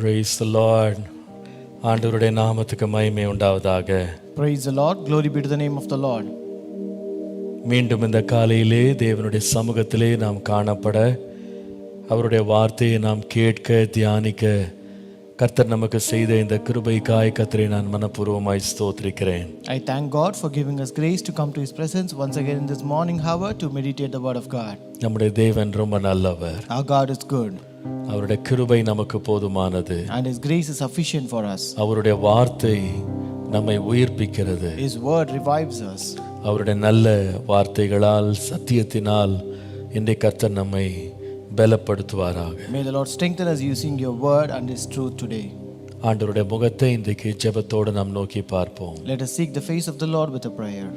Praise the Lord. ஆண்டவருடைய நாமத்துக்கு மகிமை உண்டாவதாக. Praise the Lord. Glory be to the name of the Lord. மீண்டும் இந்த காலையிலே தேவனுடைய சமூகத்திலே நாம் காணப்பட, அவருடைய வார்த்தையை நாம் கேட்க தியானிக்க கர்த்தர் நமக்கு செய்த இந்த கிருபைக்காய் கர்த்தரை நான் மனப்பூர்வமாய் ஸ்தோத்திரிக்கிறேன். I thank God for giving us grace to come to His presence once again in this morning hour to meditate the word of God. நம்முடைய தேவன் ரொம்ப நல்லவர். Our God is good. அவருடைய கிருபை நமக்கு போதுமானது. And His grace is sufficient for us. அவருடைய வார்த்தை நம்மை உயிர்ப்பிக்கிறது. His word revives us. அவருடைய நல்ல வார்த்தைகளால் சத்தியத்தினால் இன்றைய கர்த்தர் நம்மை பலப்படுத்துவாராக. May the Lord strengthen us using your word and His truth today. ஆண்டவருடைய முகத்தை இன்றைக்கு ஜெபத்தோடு நாம் நோக்கி பார்ப்போம். Let us seek the face of the Lord with a prayer.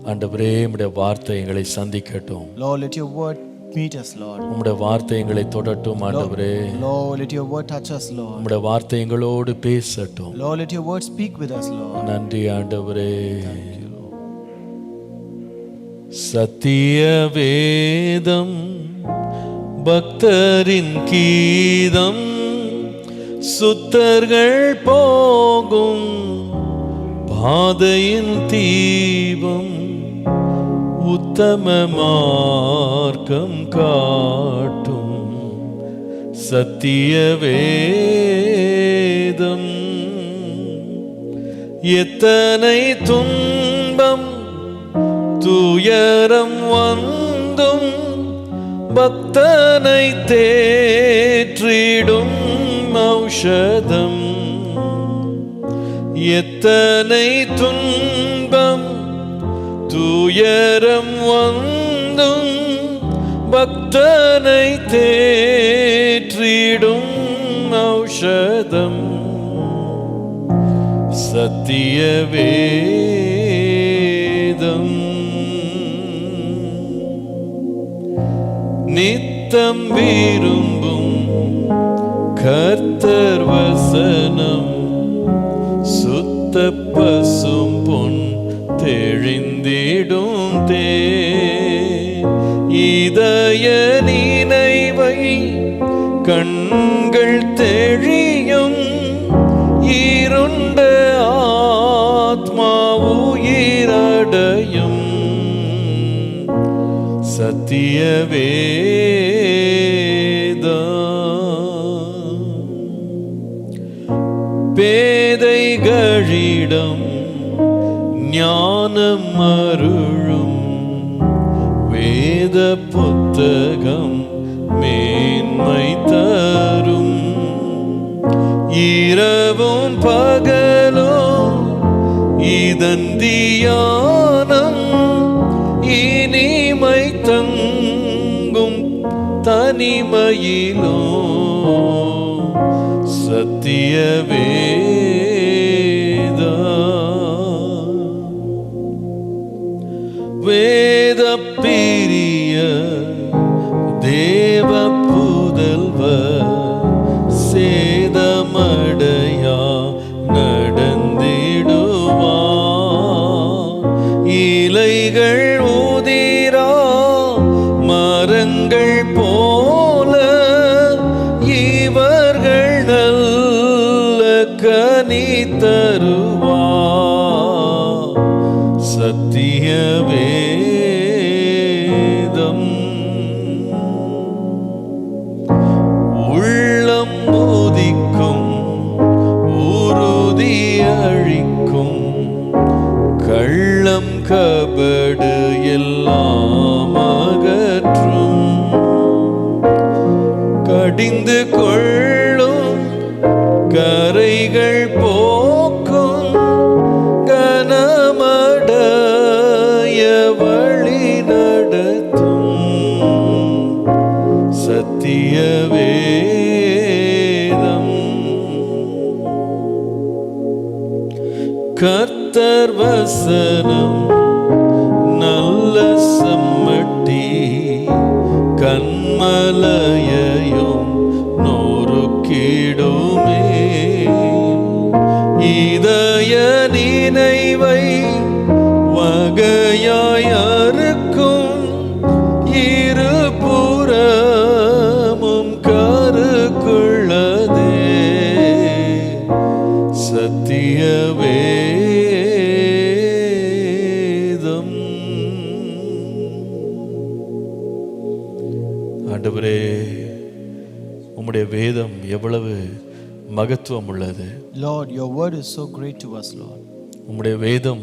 ஆண்டவரே, உம்முடைய வார்த்தை எங்களை சந்திக்கட்டும். Lord, let your word meet us, Lord. உம்முடைய வார்த்தை எங்களை தொடட்டும் ஆண்டவரே. Lord, let your word touch us, Lord. உம்முடைய வார்த்தை எங்களோடு பேசட்டும். Lord, let your word speak with us, Lord. நன்றி ஆண்டவரே. சத்திய வேதம் பக்தரின் கீதம், சுத்தர்கள் போகும் பாதையின் தீபம், உத்தம மார்க்கம் காட்டும் சத்திய வேதம். எத்தனை துன்பம் துயரம் வந்தும் பக்தனை தேற்றிடும் ஔஷதம். எத்தனை துன்பம் துயரம் வந்தும் பக்தனை தேற்றிடும் ஔஷதம் சத்திய வேதம். நித்தம் விரும்பும் கர்த்தர் வசனம், சுத்த பசும் பொன் தெளிந்திடும் தேன். இதய நினைவை கண்கள் தெளியும், இருண்ட ஆத்மா உயிரடையும் சத்திய வேதம். பேதைகளிடம் ஞானம் அருளும் வேத புத்தகம் மேன்மை தரும். இரவும் பகலும் இதன் தியானம், இனிமை தங்கும் தனிமையிலோ சத்திய வேதம். வேத பிரிய தேவ புதல்வர், சேதமடையா நடந்திடுவா. இலைகள் உதிரா மரங்கள் போல இவர்கள் நல்ல கனி தருவா சத்திய வேதம். உள்ளம் உதிக்கும் உறுதி அழிக்கும், கள்ளம் கபடு எல்லாம் அகற்றும். கடிந்து கொள்ளும் கரைகள் போக்கும், கனமடைய வழி நடத்தும் சத்திய வேதம். கர்த்தர் வசனம் நல்ல சம்மட்டி, கண்மலையையும் நொறுக்கிடுமே. இதய நினைவை வகையாய் அறுக்கும், இருபுறமும் கருக்குள்ளதே ஆண்டவரே, உம்முடைய வேதம் எவ்வளவு மகத்துவம் உள்ளது. Lord, your word is so great to us, Lord. உம்முடைய வேதம்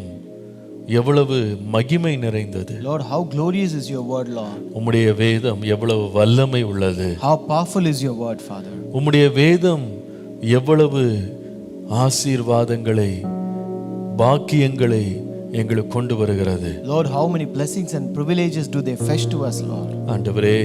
எவ்வளவு மகிமை நிறைந்தது. Lord, how glorious is your word, Lord. உம்முடைய வேதம் எவ்வளவு வல்லமை உள்ளது. How powerful is your word, Father. உம்முடைய வேதம் எவ்வளவு ஆசீர்வாதங்களை, பாக்கியங்களை எங்களுக்கு கொண்டு வருகிறது. Lord, how many blessings and privileges do they fetch to us, Lord. ஆண்டவரே,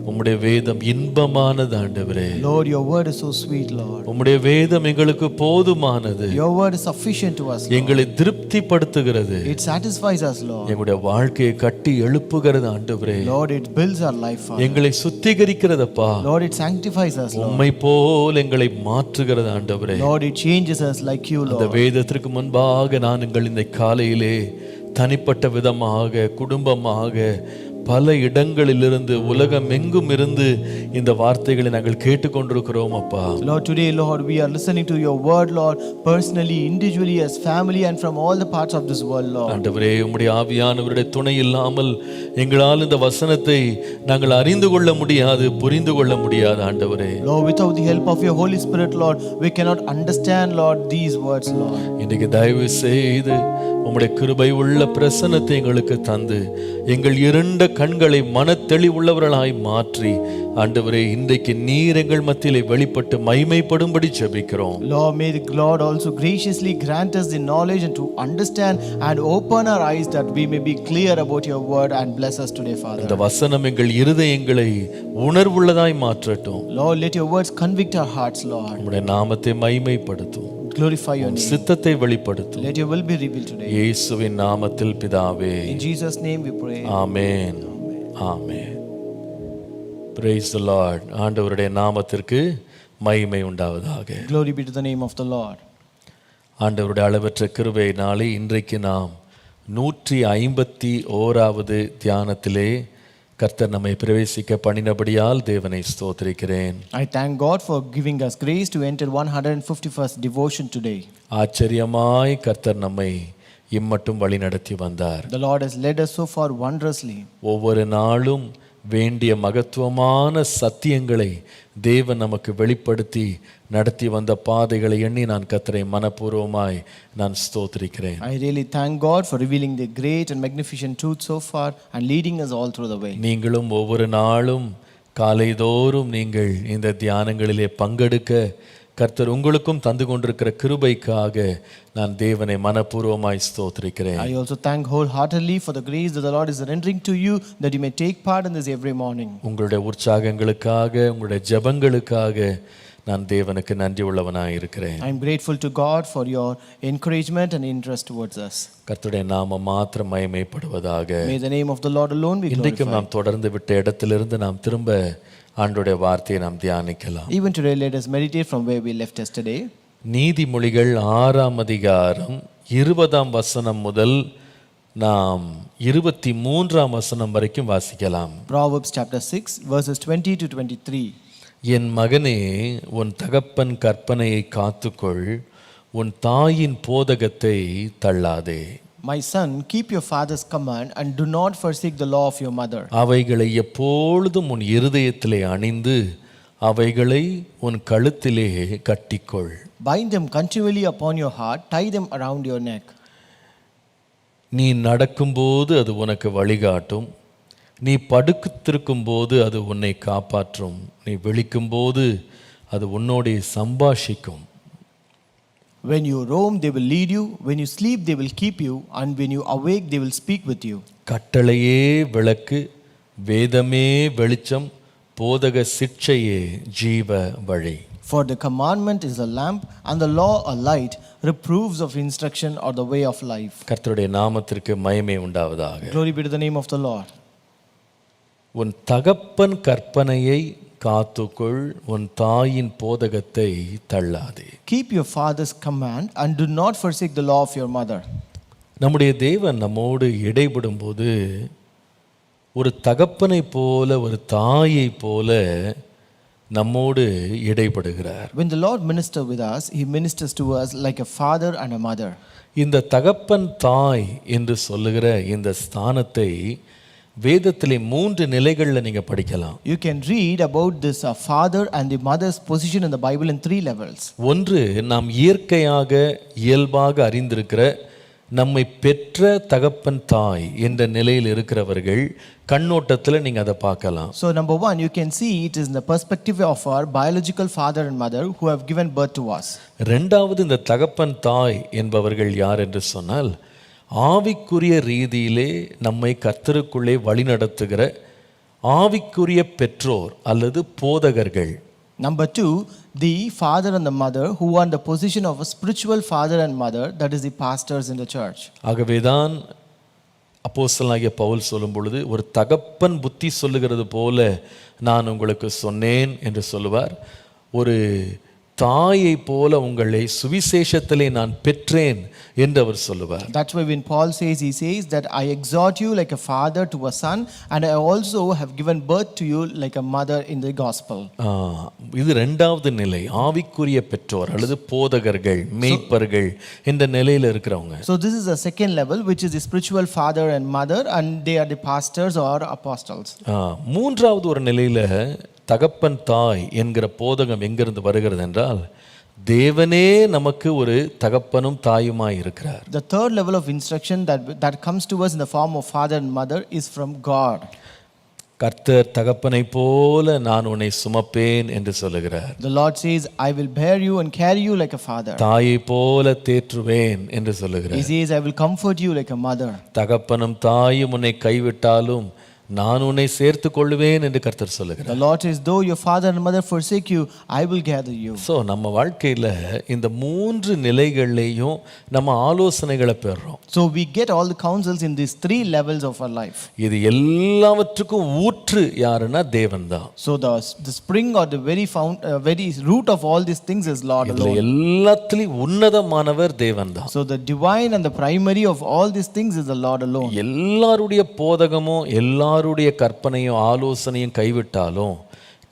உம்முடைய வேதம் இன்பமானது. ஆண்டவரே, Lord, your word is so sweet, Lord. உம்முடைய வேதம் எங்களுக்கு போதுமானது. Your word is sufficient to us, Lord. எங்களை திருப்திப்படுத்துகிறது. It satisfies us, Lord. எங்களுடைய வாழ்க்கையை கட்டி எழுப்புகிறது. ஆண்டவரே, Lord, it builds our life, Father. எங்களை சுத்திகரிக்கிறதப்பா. Lord, it sanctifies us, Lord. உம்மை போல் எங்களை மாற்றுகிறது. ஆண்டவரே, Lord, it changes us like you, அந்த Lord. வேதத்திற்கு முன்பாக நாங்கள் இந்த காலையிலே தனிப்பட்ட விதமாக, குடும்பமாக, பல இடங்களிலிருந்து, உலகம் எங்கும் இருந்து இந்த வார்த்தைகளை நாங்கள் கேட்டுக்கொண்டிருக்கிறோம் அப்பா. Lord, today, Lord, we are listening to your word, Lord, personally, individually, as family, and from all the parts of this world, Lord. ஆண்டவரே, உம்முடைய ஆவியானவருடைய துணை இல்லாமல் எங்களால் இந்த வசனத்தை நாங்கள் அறிந்து கொள்ள முடியாது, புரிந்து கொள்ள முடியாது. ஆண்டவரே, Lord, without the help of your Holy Spirit, Lord, we cannot understand, Lord, these words, Lord. இன்றைக்கு தயவு செய்து உம்முடைய கிருபை உள்ள பிரசன்னத்தை எங்களுக்கு தந்து எங்கள் இருண்ட கண்களை மனத்தெளிவுள்ளவர்களாய் மாற்றி, ஆண்டவரே, இன்றைக்கு நீர் எங்கள் மத்தியிலே வெளிப்பட்டு மகிமைப்படும்படி ஜெபிக்கிறோம். Lord, may the Lord also graciously grant us the knowledge and to understand and open our eyes that we may be clear about your word and bless us today, Father. இந்த வசனம் எங்கள் இருதயங்களை உணர்வுள்ளதாய் மாற்றட்டும். Lord, let your words convict our hearts, Lord. உம்முடைய நாமத்தை மகிமைப்படுத்தும். Glorify your name. சித்தத்தை வெளிப்படுத்தும். Let your will be revealed today. இயேசுவின் நாமத்தில் பிதாவே. In Jesus' name we pray. Amen. Amen. Praise the Lord. ஆண்டவருடைய நாமத்திற்கு மகிமை உண்டாவதாக. Glory be to the name of the Lord. ஆண்டவருடைய அளவற்ற கிருபையினாலே இன்றைக்கு நாம் 151வது தியானத்திலே கர்த்தர் நம்மை பிரவேசிக்க பண்ணினபடியால் தேவனை ஸ்தோத்திரிக்கிறேன். I thank God for giving us grace to enter 151st devotion today. ஆச்சரியமாய் கர்த்தர் நம்மை இம்மட்டும் வழி நடத்தி வந்தார். The Lord has led us so far wondrously. ஒவ்வொரு நாளும் வேண்டிய மகத்துவமான சத்தியங்களை தேவன் நமக்கு வெளிப்படுத்தி நடத்தி வந்த பாதைகளை எண்ணி நான் கர்த்தரை மனப்பூர்வமாய் நான் ஸ்தோத்திரிக்கிறேன். I really thank God for revealing the great and magnificent truth so far and leading us all through the way. நீங்களும் ஒவ்வொரு நாளும் காலைதோறும் நீங்கள் இந்த தியானங்களிலே பங்கெடுக்க கர்த்தர் உங்களுக்கும் தந்து கொண்டிருக்கிற கிருபைக்காக நான் தேவனை மனப்பூர்வமாய் ஸ்தோத்திரிக்கிறேன். I also thank wholeheartedly for the grace that the Lord is rendering to you that you may take part in this every morning. உங்களுடைய உற்சாகங்களுக்காக, உங்களுடைய ஜெபங்களுக்காக நான் தேவனுக்கு நன்றி உள்ளவனாய் இருக்கிறேன். I am grateful to God for your encouragement and interest towards us. கர்த்தருடைய நாமம் மாத்திரம் மகிமைப்படுவதாக. May the name of the Lord alone be இன்றைக்கும் glorified. நாம் தொடர்ந்து விட்ட இடத்திலிருந்து நாம் திரும்ப ஆண்டவருடைய வார்த்தையை நாம் தியானிக்கலாம். Even today, let us meditate from where we left yesterday. நீதிமொழிகள் 6ஆம் அதிகாரம் 20ஆம் வசனம் முதல் நாம் 23ஆம் வசனம் வரைக்கும் வாசிக்கலாம். Proverbs chapter 6 verses 20 to 23. என் மகனே, உன் தகப்பன் கற்பனையை காத்துக்கொள், உன் தாயின் போதகத்தை தள்ளாதே. My son, keep your father's command and do not forsake the law of your mother. அவைகளை எப்பொழுதும் உன் இருதயத்திலே அணிந்து அவைகளை உன் கழுத்திலே கட்டிக்கொள். Bind them continually upon your heart, tie them around your neck. நீ நடக்கும்போது அது உனக்கு வழிகாட்டும், நீ படுத்திருக்கும்போது அது உன்னை காப்பாற்றும், நீ விழிக்கும்போது அது உன்னோடே சம்பாஷிக்கும். When you roam, they will lead you. When you sleep, they will keep you. And when you awake, they will speak with you. கட்டளையே விளக்கு, வேதமே வெளிச்சம், போதக சிட்சையே ஜீவ வழி. For the commandment is a lamp and the law a light, reproofs of instruction or the way of life. கர்த்தருடைய நாமத்திற்கு மகிமை உண்டாவதாக. Glory be to the name of the Lord. உன் தகப்பன் கற்பனையை காத்துக்கொள், உன் தாயின் போதகத்தை தள்ளாதே. Keep your father's command and do not forsake the law of your mother. நம்முடைய தேவன் நம்மோடு இடைபடும்போது ஒரு தகப்பனை போல, ஒரு தாயை போல நம்மோடு இடைபடுகிறார். When the Lord ministers with us, he ministers to us like a father and a mother. இந்த தகப்பன் தாய் என்று சொல்லுகிற இந்த ஸ்தானத்தை வேதத்திலே 3 நிலைகள்ல நீங்க படிக்கலாம். You can read about this father and the mother's position in the Bible in 3 levels. ஒன்று, நாம் இயற்கையாக இயல்பாக அறிந்திருக்கிற நம்மை பெற்ற தகப்பன் தாய் என்ற நிலையில் இருக்கிறவர்கள் கண்ணோட்டத்தில் நீங்க அதை பார்க்கலாம். So number 1, you can see it is in the perspective of our biological father and mother who have given birth to us. ரெண்டாவது, இந்த தகப்பன் தாய் என்பவர்கள் யார் என்று சொன்னால், ஆவிக்குரிய ரீதியிலே நம்மை கர்த்தருக்குள்ளே வழிநடத்துகிற ஆவிக்குரிய பெற்றோர் அல்லது போதகர்கள். Number 2, the father and the mother who are in the position of a spiritual father and mother, that is the pastors in the church. ஆகவேதான் அப்போஸ்தலனாகிய பவுல் சொல்லும் பொழுது, ஒரு தகப்பன் புத்தி சொல்லுகிறது போல நான் உங்களுக்கு சொன்னேன் என்று சொல்லுவார். ஒரு தாயை போல உங்களை சுவிசேஷத்திலே நான் பெற்றேன் என்று அவர் சொல்லுவார். That's why when Paul says, he says that I exhort you like a father to a son, and I also have given birth to you like a mother in the gospel. இது இரண்டாவது நிலை, ஆவிக்குரிய பெற்றோர் அல்லது போதகர்கள், மேய்ப்பர்கள் என்ற நிலையில் இருக்கிறவங்க. So this is the second level, which is the spiritual father and mother, and they are the pastors or apostles. மூன்றாவது ஒரு நிலையில தகப்பன் தாய் என்கிற போதகம் எங்கிருந்து வருகிறது என்றால், தேவனே நமக்கு ஒரு தகப்பனும் தாயுமாய் இருக்கிறார். The third level of instruction that comes to us in the form of father and mother is from God. கர்த்தர் தகப்பனை போல நான் உன்னை சுமப்பேன் என்று சொல்லுகிறார். The Lord says, I will bear you and carry you like a father. தாயை போல தேற்றுவேன் என்று சொல்லுகிறார். He says, I will comfort you like a mother. தகப்பனும் தாயும் உன்னை கைவிட்டாலும் நான் உன்னை சேர்த்து கொள்வேன் என்று கர்த்தர் சொல்லுகிறார். The Lord says, though your father and mother forsake you, I will gather you. So நம்ம வாழ்க்கையில இந்த 3 நிலைகளிலேயும் நம்ம ஆலோசனைகளை பெறுறோம். So we get all the counsels in these 3 levels of our life. இது எல்லாவற்றுக்கும் ஊற்று யாருன்னா தேவன் தான். So the spring or the very root of all these things is Lord alone. எல்லாத்திலும் உன்னதமானவர் தேவன் தான். So the divine and the primary of all these things is the Lord alone. எல்லாருடைய போதகமும் எல்லாருடைய கற்பனையும் ஆலோசனையும் கைவிட்டாலும்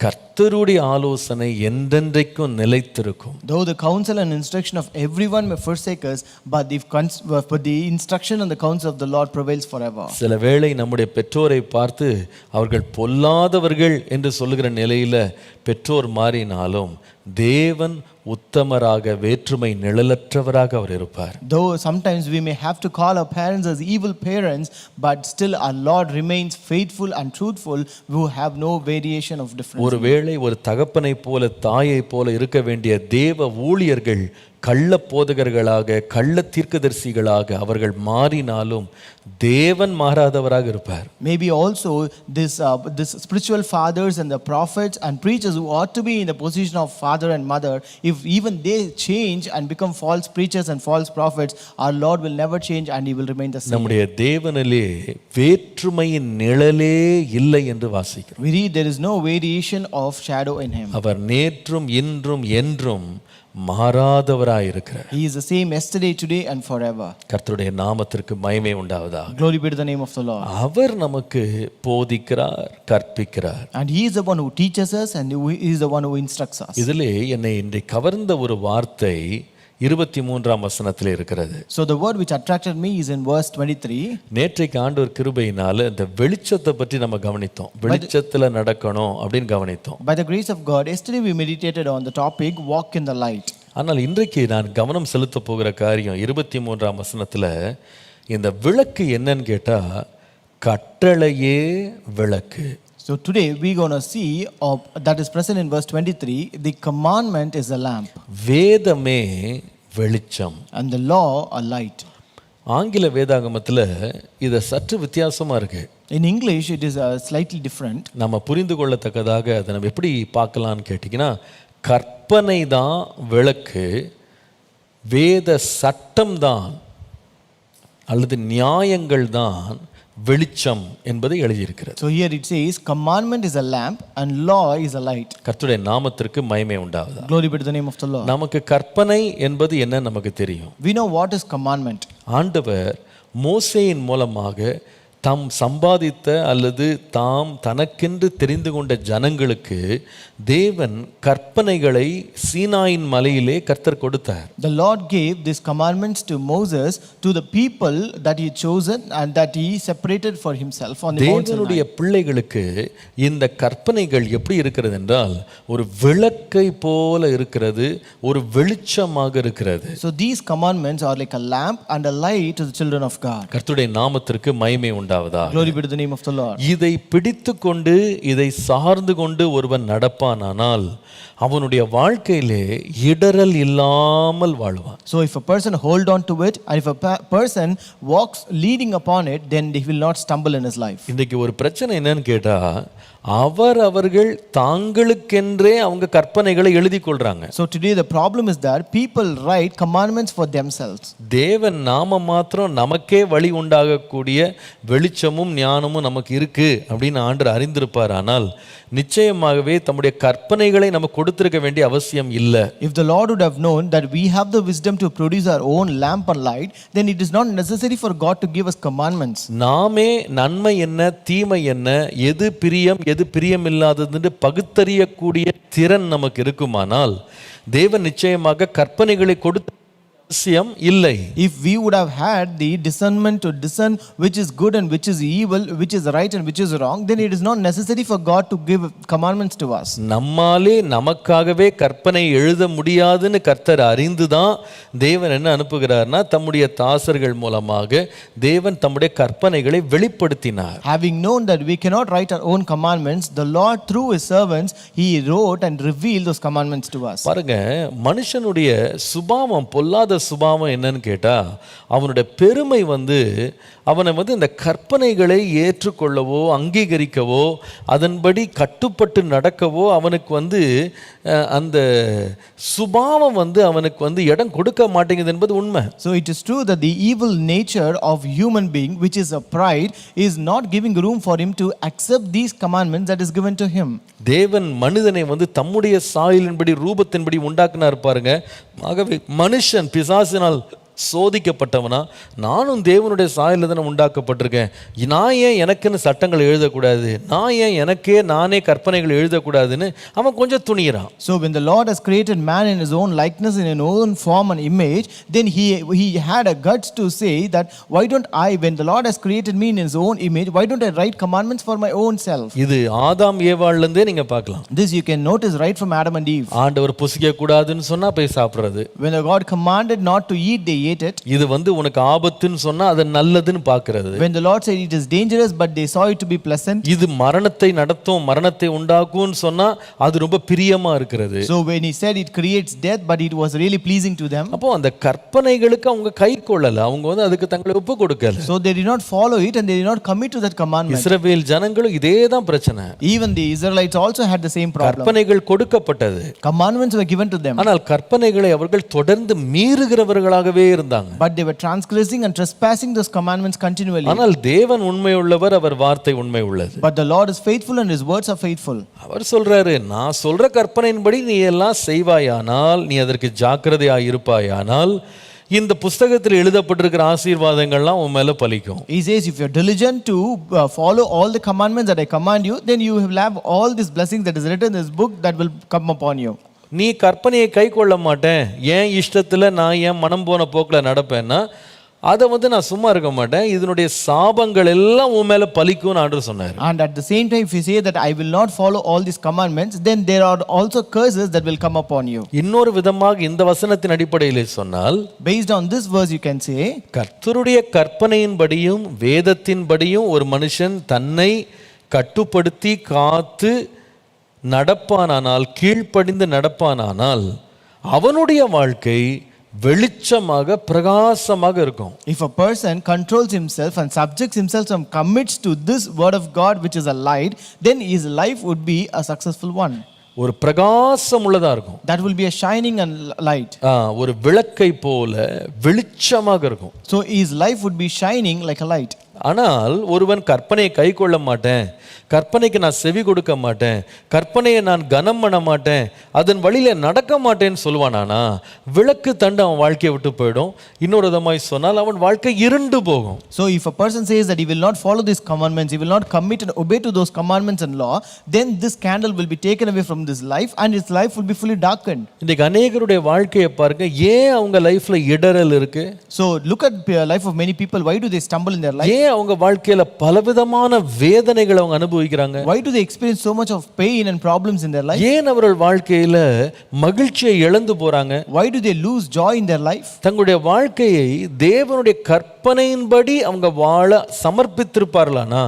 கர்த்தருடைய ஆலோசனை என்றென்றைக்கும் நிலைத்திருக்கும். Though the counsel and instruction of everyone may forsake us, but the instruction and the counsel of the Lord prevails forever. சில வேளை நம்முடைய பெற்றோரை பார்த்து அவர்கள் பொல்லாதவர்கள் என்று சொல்லுகிற நிலையில பெற்றோர் மாறினாலும் தேவன் உத்தமராக வேற்றுமை நிழலற்றவராக அவர் இருப்பார். Though sometimes we may have to call our parents as evil parents, but still our Lord remains faithful and truthful, who have no variation of difference. ஒருவேளை ஒரு தகப்பனை போல தாயை போல இருக்க வேண்டிய தேவ ஊழியர்கள் கள்ள போதகர்களாக கள்ள தீர்க்கதரிசிகளாக அவர்கள் மாறினாலும் தேவன் மாறாதவராக இருப்பார். Maybe also this spiritual fathers and the prophets and preachers who ought to be in the position of father and mother, if even they change and become false preachers and false prophets, our Lord will never change and he will remain the same. நம்முடைய தேவனிலே வேற்றுமையின் நிழலே இல்லை என்று வாசிக்கிறோம். We read there is no variation of shadow in him. அவர் நேற்றும் இன்றும் என்றும் மாறாதவராய் இருக்கிறார். He is the same yesterday, today and forever. கர்த்தருடைய நாமத்திற்கு மகிமை உண்டாவதாக. Glory be to the name of the Lord. அவர் நமக்கு போதிக்கிறார், கற்பிக்கிறார். And he is the one who teaches us and he is the one who instructs us. இதிலே என்னை இன்றை கவர்ந்த ஒரு வார்த்தை 23ஆம் வசனத்திலே இருக்கிறது. So the word which attracted me is in verse 23. நேற்றைக்கு ஆண்டவர் கிருபையினால இந்த வெளிச்சத்தை பற்றி நம்ம கவனித்தோம். வெளிச்சத்துல நடக்கணும் அப்படின்னு கவனித்தோம். By the grace of God, yesterday we meditated on the topic walk in the light. ஆனால் இன்றைக்கு நான் கவனம் செலுத்த போகிற காரியம் 23ஆம் வசனத்துல இந்த விளக்கு என்னன்னு கேட்டா கட்டளையே விளக்கு. So today we're going to see that is present in verse 23, the commandment is a lamp. வேதமே வெளிச்சம். And the law a light. ஆங்கில வேதாகமத்துல இத சற்று வித்தியாசமா இருக்கு. In English it is slightly different. நம்ம புரிந்து கொள்ளத்தக்கதாக அதை நம்ம எப்படி பார்க்கலாம்னு கேட்டிங்கன்னா, கற்பனை தான் விளக்கு, வேத சட்டம் தான் அல்லது நியாயங்கள் தான் வெளிச்சம் என்பதை எழுதியிருக்கிறது. So here it says commandment is a lamp and law is a light. கர்த்தருடைய நாமத்திற்கு மகிமை உண்டாவதாக. Glory be to the name of the Lord. நமக்கு கற்பனை என்பது என்ன நமக்கு தெரியும். We know what is commandment. ஆண்டவர் மோசேயின் மூலமாக தாம் சம்பாதித்த அல்லது தாம் தனக்கென்று தெரிந்து கொண்ட ஜனங்களுக்கு தேவன் கற்பனைகளை சீனாயின் மலையிலே கர்த்தர் கொடுத்தார். The Lord gave these commandments to Moses, to the people that he chosen and that he separated for himself on the Mount தேவனுடைய Sinai. பிள்ளைகளுக்கு இந்த கற்பனைகள் எப்படி இருக்கிறது என்றால் ஒரு விளக்கை போல இருக்கிறது, ஒரு வெளிச்சமாக இருக்கிறது. So these commandments are like a lamp and a light to the children of God. கர்த்தருடைய நாமத்திற்கு மகிமை உண்டாவதாக. Glory be to the name of the Lord. இதை பிடித்து கொண்டு இதை சார்ந்து கொண்டு ஒருவன் நடப்பானானால் அவனுடைய வாழ்க்கையிலே இடறல் இல்லாமல் வாழ்வான். So if a person hold on to it and if a person walks leading upon it, then he will not stumble in his life. இன்றைக்கு ஒரு பிரச்சனை என்னன்னு கேட்டா அவர்கள் தாங்களுக்கென்றே அவங்க கற்பனைகளை எழுதி கொள்றாங்க. So today the problem is that people write commandments for themselves. தேவன் நாம மாத்திரம் நமக்கே வழி உண்டாகக்கூடிய வெளிச்சமும் ஞானமும் நமக்கு இருக்கு அப்படின்னு ஆண்டவர் அறிந்திருப்பார். ஆனால் நிச்சயமாகவே தம்முடைய கற்பனைகளை நமக்கு கொடுத்திருக்க வேண்டிய அவசியம் இல்லை. If the Lord would have known that we have the wisdom to produce our own lamp and light, then it is not necessary for God to give us commandments. நாமே நன்மை என்ன தீமை என்ன, எது பிரியம் எது பிரியமில்லாதது பகுத்தறியக்கூடிய திறன் நமக்கு இருக்குமானால் தேவன் நிச்சயமாக கற்பனைகளை கொடுத்து அவசியம் இல்லை. If we would have had the discernment to discern which is good and which is evil, which is right and which is wrong, then it is not necessary for God to give commandments to us. நம்மாலே நமக்காகவே கற்பனை எழுத முடியாதுன்னு கர்த்தர் அறிந்துதான் தேவன் என்ன அனுப்புகிறார்னா தம்முடைய தாசர்கள் மூலமாக தேவன் தம்முடைய கற்பனைகளை வெளிப்படுத்தினார். Having known that we cannot write our own commandments, the Lord through his servants he wrote and revealed those commandments to us. பாருங்க, மனுஷனுடைய சுபாவம், பொல்லாத சுபாவம் என்னன்னு கேட்டா அவனுடைய பெருமை அவனை இந்த கற்பனைகளை ஏற்றுக்கொள்ளவோ அங்கீகரிக்கவோ அதன்படி கட்டுப்பட்டு நடக்கவோ அவனுக்கு அந்த சுபாவம் அவனுக்கு இடம் கொடுக்க மாட்டேங்குது என்பது உண்மை. So it is true that the evil nature of human being, which is a pride, is not giving room for him to accept these commandments that is given to him. தேவன் மனிதனை தம்முடைய சாயலின்படி ரூபத்தின்படி உண்டாக்குனார் பாருங்க. ஆகவே மனுஷன் பிசாசினால் சோதிக்கப்பட்டவனா, நானும் தேவனுடைய சாயலில் தானே உண்டாக்கப்பட்டிருக்கேன், நான் ஏன் எனக்குன்னு சட்டங்கள் எழுதக்கூடாது, நான் ஏன் எனக்கே நானே கற்பனைகள் எழுதக்கூடாதுன்னு அவன் கொஞ்சம் துணிகிறான். So when the Lord has created man in his own likeness, in his own form and image, then he had a guts to say that why don't I, when the Lord has created me in his own image, why don't I write commandments for my own self? இது ஆதாம் ஏவாள்ல இருந்தே நீங்க பார்க்கலாம். This you can notice right from Adam and Eve. ஆண்டவர் புசிக்க கூடாதுன்னு சொன்னா போய் சாப்பிடுறது. When the God commanded not to eat, they ate it. இது உனக்கு ஆபத்துன்னு சொன்னா அது நல்லதுன்னு பார்க்கிறது. When the Lord said it is dangerous but they saw it to be pleasant. இது மரணத்தை நடத்தும், மரணத்தை உண்டாக்கும்னு சொன்னா அது ரொம்ப பிரியமா இருக்கிறது. So when he said it creates death but it was really pleasing to them. அப்போ அந்த கற்பனைகளுக்கு அவங்க கை கொள்ளல, அவங்க அதுக்கு தங்களை ஒப்பு கொடுக்கல. So they did not follow it and they did not commit to that commandment. இஸ்ரவேல் ஜனங்களும் இதேதான் பிரச்சனை. Even the Israelites also had the same problem. கற்பனைகள் கொடுக்கப்பட்டது, commandments were given to them. ஆனால் கற்பனைகளை அவர்கள் தொடர்ந்து மீறுகிறவர்களாகவே இருந்தாங்க. But they were transgressing and trespassing those commandments continually. ஆனால் தேவன் உண்மையுள்ளவர், அவர் வார்த்தை உண்மை உள்ளது. But the Lord is faithful and his words are faithful. அவர் சொல்றாரு, நான் சொல்ற கற்பனையின்படி நீ எல்லாம் செய்வாயானால், நீ அதற்கு ஜாக்கிரதையாய் இருப்பாயானால் இந்த புத்தகத்தில் எழுதப்பட்டிருக்கிற ஆசீர்வாதங்கள்லாம் உன் மேல பலிக்கும். He says if you are diligent to follow all the commandments that I command you, then you will have all these blessings that is written in this book that will come upon you. நீ கற்பனையை கை கொள்ள மாட்டேன், ஏன் இஷ்டத்தில் நான் ஏன் மனம் போன போக்கில் நடப்பேன்னா அதை நான் சும்மா இருக்க மாட்டேன், இதனுடைய சாபங்கள் எல்லாம் உன் மேலே பலிக்கும்னு ஆண்டவர் சொன்னார். And at the same time if you say that I will not follow all these commandments, then there are also curses that will come upon you. இன்னொரு விதமாக இந்த வசனத்தின் அடிப்படையில் சொன்னால், based on this verse you can say, கர்த்தருடைய கற்பனையின்படியும் வேதத்தின்படியும் ஒரு மனுஷன் தன்னை கட்டுப்படுத்தி காத்து நடப்பானானால், கீழ்ப்படிந்து நடப்பானானால் அவனுடைய வாழ்க்கை வெளிச்சமாக பிரகாசமாக இருக்கும். If a person controls himself and subjects himself and commits to this word of God which is a light, then his life would be a successful one. ஒரு பிரகாசம் உள்ளதா இருக்கும். That will be a shining and light. ஒரு விளக்கை போல வெளிச்சமாக இருக்கும். So his life would be shining like a light. ஆனால் ஒருவன் கற்பனையை கை கொள்ள மாட்டேன், கற்பனைக்கு நான் செவி கொடுக்க மாட்டேன், கற்பனையை நான் கனம் பண்ண மாட்டேன், அதன் வழியில நடக்க மாட்டேன்னு சொல்லுவானானா, விளக்கு தண்டு அவன் வாழ்க்கையை விட்டு போயிடும். இன்னொரு விதமாய் சொன்னால் அவன் வாழ்க்கை இருண்டு போகும். So if a person says that he will not follow these commandments, he will not commit and obey to those commandments and law, then this candle will be taken away from this life and his life will be fully darkened. இன்னைக்கு அநேகருடைய வாழ்க்கையை பாருங்க, ஏன் அவங்க லைஃப்ல இடறல் இருக்கு? So look at the life of many people. Why do they stumble in their life? ஏன் அவங்க வாழ்க்கையில பலவிதமான வேதனைகளை அவங்க அனுபவிக்கிறாங்க? Why do they experience so much of pain and problems in their life? ஏன் அவர்கள் வாழ்க்கையில மகிழ்ச்சியை இழந்து போறாங்க? Why do they lose joy in their life? தங்களுடைய வாழ்க்கையை தேவனுடைய கற்பனையின்படி அவங்க வாழ சமர்ப்பித்திருப்பார்களானா,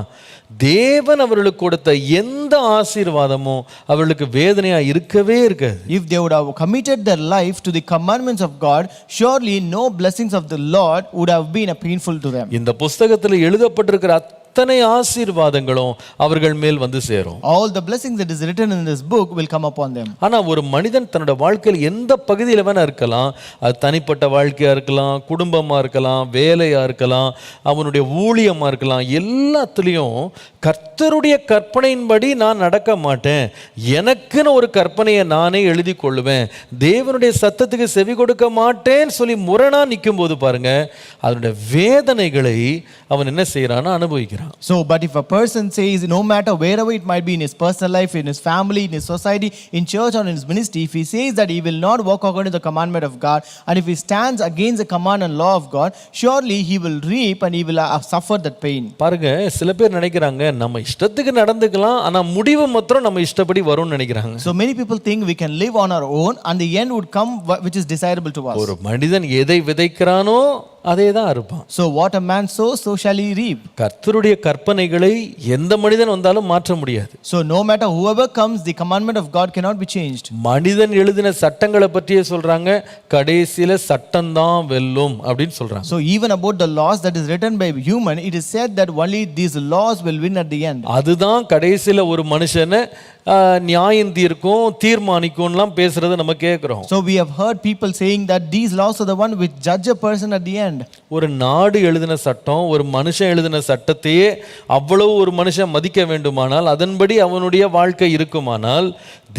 தேவன் அவர்களுக்கு கொடுத்த எந்த ஆசீர்வாதமும் அவர்களுக்கு வேதனையா இருக்கவே இருக்காது. If they would have committed their life to the commandments of God, surely no blessings of the Lord would have been painful to them. இந்த புஸ்தகத்தில் எழுதப்பட்டிருக்கிற அத்தனை ஆசீர்வாதங்களும் அவர்கள் மேல் வந்து சேரும். All the blessings that is written in this book will come upon them. ஆனா ஒரு மனிதன் தன்னோட வாழ்க்கையில் எந்த பகுதியில் வேணா இருக்கலாம், அது தனிப்பட்ட வாழ்க்கையா இருக்கலாம், குடும்பமா இருக்கலாம், வேலையா இருக்கலாம், அவனுடைய ஊழியமா இருக்கலாம், எல்லாத்துலேயும் கர்த்தருடைய கற்பனையின்படி நான் நடக்க மாட்டேன், எனக்குன்னு ஒரு கற்பனையை நானே எழுதி கொள்ளுவேன், தேவனுடைய சத்தத்துக்கு செவி கொடுக்க மாட்டேன்னு சொல்லி முரணா நிற்கும் போது பாருங்க, அதனுடைய வேதனைகளை அவன் என்ன செய்யறான்னு அனுபவிக்கிறான். So, but if a person says, no matter wherever it might be in his personal life, in his family, in his society, in church or in his ministry, if he says that he will not walk according to the commandment of God, and if he stands against the command and law of God, surely he will reap and he will suffer that pain. பாருங்க, சில பேர் நினைக்கிறாங்க நம்ம இஷ்டத்துக்கு நடந்துக்கலாம், ஆனா முடிவு மாத்திரம் நம்ம இஷ்டப்படி வரும்னு நினைக்கிறாங்க. So many people think we can live on our own and the end would come which is desirable to us. ஒரு மனிதன் எதை விதைக்கிறானோ அதே தான் அறுப்பான். So what a man sows, so shall he reap. கர்த்தருடைய கற்பனைகளை எந்த மனிதன் வந்தாலும் மாற்ற முடியாது. So no matter whoever comes, the commandment of God cannot be changed. மனிதன் எழுதின சட்டங்களை பற்றியே சொல்றாங்க, கடைசியில சட்டம் தான் வெல்லும் அப்படின்னு சொல்றாங்க. So even about the laws that is written by human, it is said that only these laws will win at the end. அதுதான் கடைசியில ஒரு மனுஷனை நியாயம் தீர்க்கும், தீர்மானிக்கும்லாம் பேசுறதை நம்ம கேட்கிறோம். So we have heard people saying that these laws are the one which judge a person at the end. ஒரு நாடு எழுதின சட்டம், ஒரு மனுஷன் எழுதின சட்டத்தையே அவ்வளவு ஒரு மனுஷன் மதிக்க வேண்டுமானால், அதன்படி அவனுடைய வாழ்க்கை இருக்குமானால்,